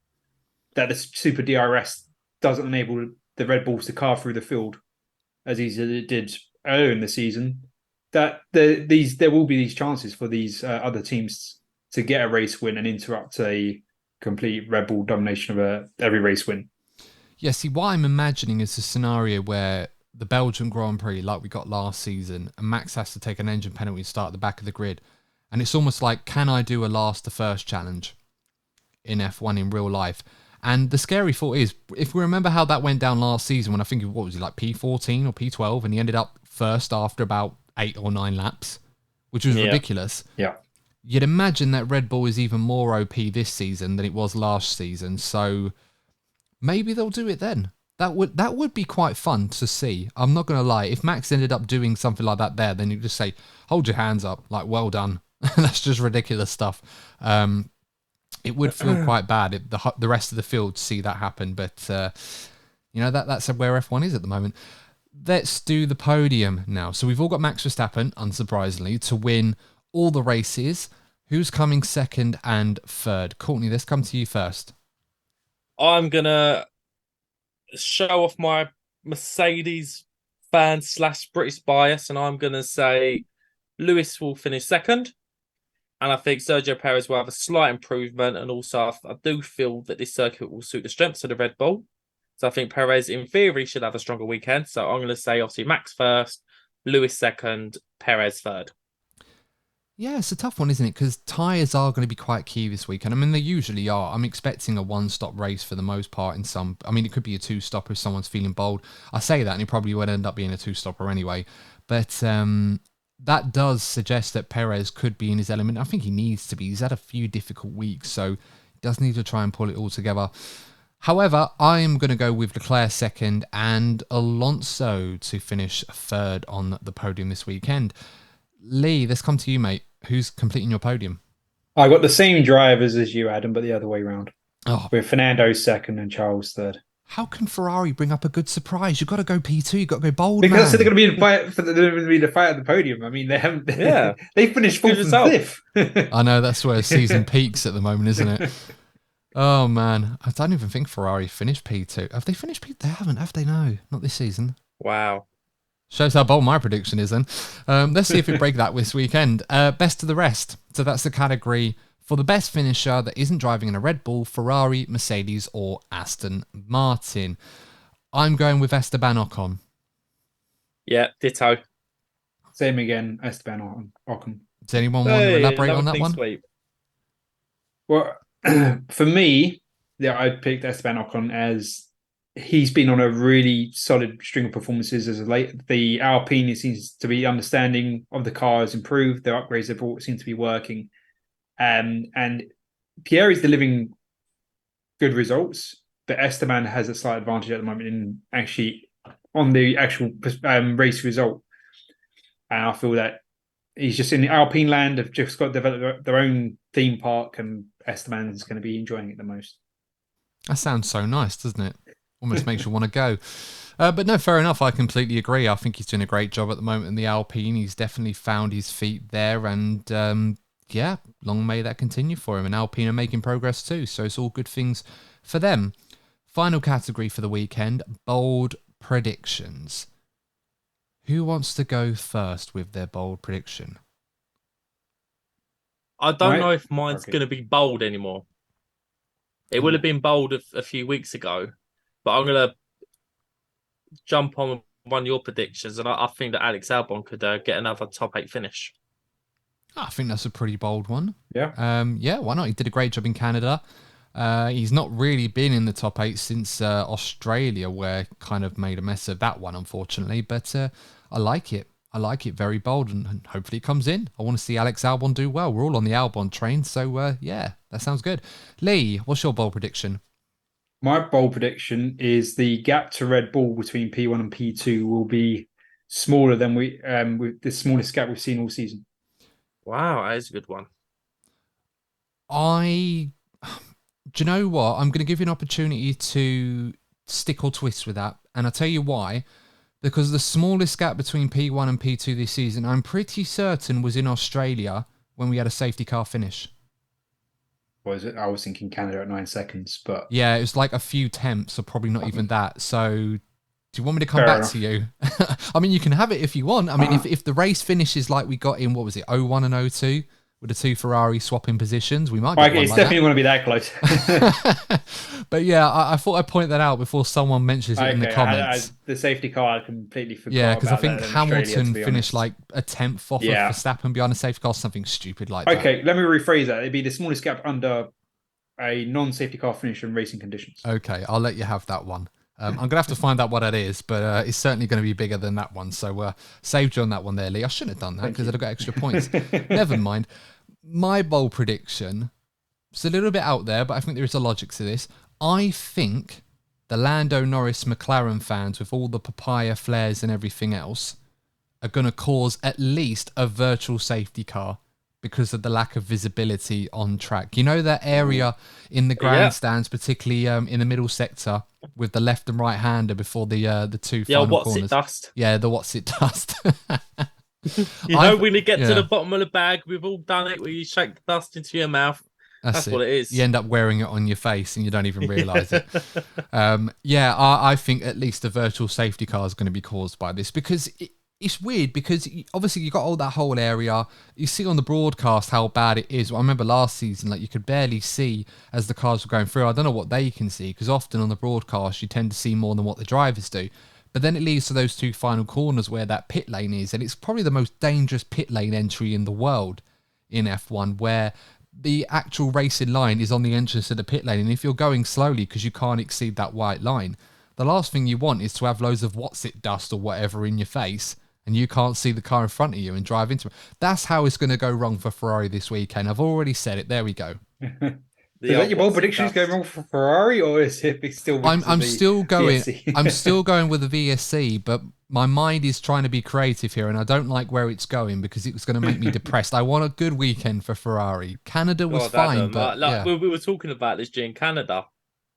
that the Super DRS doesn't enable the Red Bulls to carve through the field as easily as it did earlier in the season, that there will be these chances for these other teams to get a race win and interrupt a complete Red Bull domination of every race win. Yeah, see, what I'm imagining is a scenario where the Belgian Grand Prix, like we got last season, and Max has to take an engine penalty and start at the back of the grid. And it's almost like, can I do a last to first challenge in F1 in real life? And the scary thought is, if we remember how that went down last season, when I think, what was he, like P14 or P12, and he ended up first after about 8 or 9 laps, which was ridiculous. Yeah. You'd imagine that Red Bull is even more OP this season than it was last season. So maybe they'll do it then. That would be quite fun to see. I'm not going to lie. If Max ended up doing something like that there, then you just say, hold your hands up, like, well done. That's just ridiculous stuff. It would feel quite bad if the rest of the field to see that happen. But, that's where F1 is at the moment. Let's do the podium now. So we've all got Max Verstappen, unsurprisingly, to win all the races. Who's coming second and third? Courtney, let's come to you first. I'm going to show off my Mercedes fan / British bias, and I'm going to say Lewis will finish second. And I think Sergio Perez will have a slight improvement. And also, I do feel that this circuit will suit the strengths of the Red Bull. So I think Perez, in theory, should have a stronger weekend. So I'm going to say, obviously, Max first, Lewis second, Perez third. Yeah, it's a tough one, isn't it? Because tyres are going to be quite key this weekend. I mean, they usually are. I'm expecting a one-stop race for the most part in some... I mean, it could be a two-stopper if someone's feeling bold. I say that, and it probably would end up being a two-stopper anyway. But that does suggest that Perez could be in his element. I think he needs to be. He's had a few difficult weeks, so he does need to try and pull it all together. However, I am going to go with Leclerc second and Alonso to finish third on the podium this weekend. Lee, let's come to you, mate. Who's completing your podium? I got the same drivers as you, Adam, but the other way around. Oh, with Fernando second and Charles third. How can Ferrari bring up a good surprise? You've got to go P2. You've got to go bold, because man. I said they're going to be in fight for the fight at the podium. I mean, they haven't. Yeah, they finished fourth and fifth. I know, that's where season peaks at the moment, isn't it? Oh man, I don't even think Ferrari finished P2. Have they finished P2? They haven't, have they? No, not this season. Wow. Shows how bold my prediction is then. Let's see if we break that this weekend. Best of the rest. So that's the category for the best finisher that isn't driving in a Red Bull, Ferrari, Mercedes, or Aston Martin. I'm going with Esteban Ocon. Yeah, ditto. Same again, Esteban Ocon. Does anyone want to elaborate on that one? Sweep. Well, for me, I'd picked Esteban Ocon as he's been on a really solid string of performances as of late. The Alpine seems to be understanding of the car has improved. The upgrades they've brought seem to be working. And Pierre is delivering good results, but Esteban has a slight advantage at the moment in actually on the actual race result. And I feel that he's just in the Alpine land. They've just got developed their own theme park, and Esteban is going to be enjoying it the most. That sounds so nice, doesn't it? Almost makes you want to go. But no, fair enough. I completely agree. I think he's doing a great job at the moment in the Alpine. He's definitely found his feet there. And yeah, long may that continue for him. And Alpine are making progress too. So it's all good things for them. Final category for the weekend, bold predictions. Who wants to go first with their bold prediction? I don't know if mine's going to be bold anymore. It would have been bold a few weeks ago, but I'm going to jump on one of your predictions, and I think that Alex Albon could get another top 8 finish. I think that's a pretty bold one. Yeah. Yeah, why not? He did a great job in Canada. He's not really been in the top 8 since Australia, where kind of made a mess of that one, unfortunately. But I like it. I like it. Very bold, and hopefully it comes in. I want to see Alex Albon do well. We're all on the Albon train, so yeah, that sounds good. Lee, what's your bold prediction? My bold prediction is the gap to Red Bull between P1 and P2 will be smaller than with the smallest gap we've seen all season. Wow, that is a good one. Do you know what? I'm going to give you an opportunity to stick or twist with that, and I'll tell you why. Because the smallest gap between P1 and P2 this season, I'm pretty certain was in Australia when we had a safety car finish. Was it? I was thinking Canada at 9 seconds, but yeah, it was like a few tenths, or probably not even that. So, do you want me to come back to you? I mean, you can have it if you want. I mean, if the race finishes like we got in, what was it, 01 and 02, with the two Ferrari swapping positions, we might get one it's like definitely going to be that close. But yeah, I thought I'd point that out before someone mentions it in the comments. The safety car, I completely forgot. Yeah, because I think Hamilton finished like a tenth off of Verstappen behind a safety car, something stupid like that. Okay, let me rephrase that. It'd be the smallest gap under a non-safety car finish in racing conditions. Okay, I'll let you have that one. I'm going to have to find out what that is, but it's certainly going to be bigger than that one. So saved you on that one there, Lee. I shouldn't have done that because I'd have got extra points. Never mind. My bold prediction, it's a little bit out there, but I think there is a logic to this. I think the Lando Norris McLaren fans, with all the papaya flares and everything else, are going to cause at least a virtual safety car because of the lack of visibility on track. You know that area in the grandstands, particularly in the middle sector, with the left and right hander before the two final corners. What's it dust? Yeah, the what's it dust. When you get to the bottom of the bag, we've all done it, where you shake the dust into your mouth. That's what it is. You end up wearing it on your face and you don't even realise it. I think at least a virtual safety car is going to be caused by this, because it's weird, because obviously you got all that whole area. You see on the broadcast how bad it is. I remember last season, like, you could barely see as the cars were going through. I don't know what they can see, because often on the broadcast you tend to see more than what the drivers do. But then it leads to those two final corners where that pit lane is, and it's probably the most dangerous pit lane entry in the world in F1, where the actual racing line is on the entrance to the pit lane, and if you're going slowly because you can't exceed that white line, the last thing you want is to have loads of what's it dust or whatever in your face, and you can't see the car in front of you and drive into it. That's how it's going to go wrong for Ferrari this weekend. I've already said it. There we go. Is that your bold predictions going wrong for Ferrari, or is it still? I'm still going. VSC? I'm still going with the VSC, but my mind is trying to be creative here, and I don't like where it's going because it's going to make me depressed. I want a good weekend for Ferrari. Canada was fine, Adam, but we were talking about this during Canada.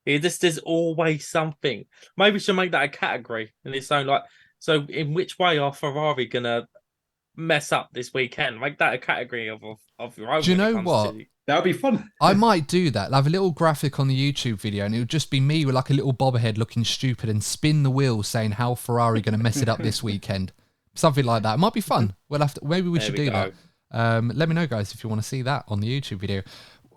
There's always something. Maybe we should make that a category in its own. Like, so in which way are Ferrari gonna mess up this weekend? Make that a category of your own. Do you know what? That would be fun. I might do that. I'll have a little graphic on the YouTube video, and it would just be me with like a little bobblehead looking stupid and spin the wheel saying how Ferrari going to mess it up this weekend. Something like that. It might be fun. We'll have to. Maybe we should do that. Let me know, guys, if you want to see that on the YouTube video.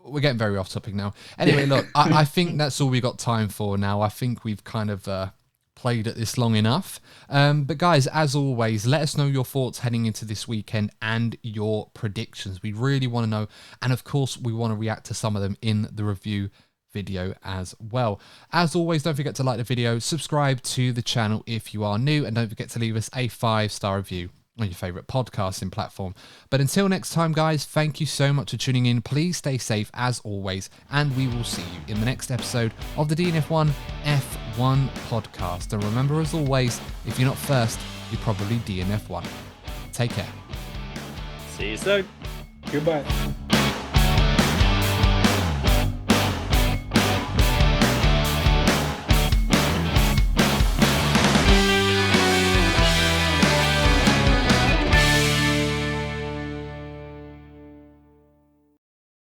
We're getting very off topic now. Anyway, look, I think that's all we got time for now. I think we've kind of played at this long enough. But guys, as always, let us know your thoughts heading into this weekend and your predictions. We really want to know. And of course, we want to react to some of them in the review video as well. As always, don't forget to like the video, subscribe to the channel if you are new, and don't forget to leave us a 5-star review on your favourite podcasting platform. But until next time, guys, thank you so much for tuning in. Please stay safe as always, and we will see you in the next episode of the DNF1 F1 podcast. And remember, as always, if you're not first, you're probably DNF1. Take care. See you soon. Goodbye.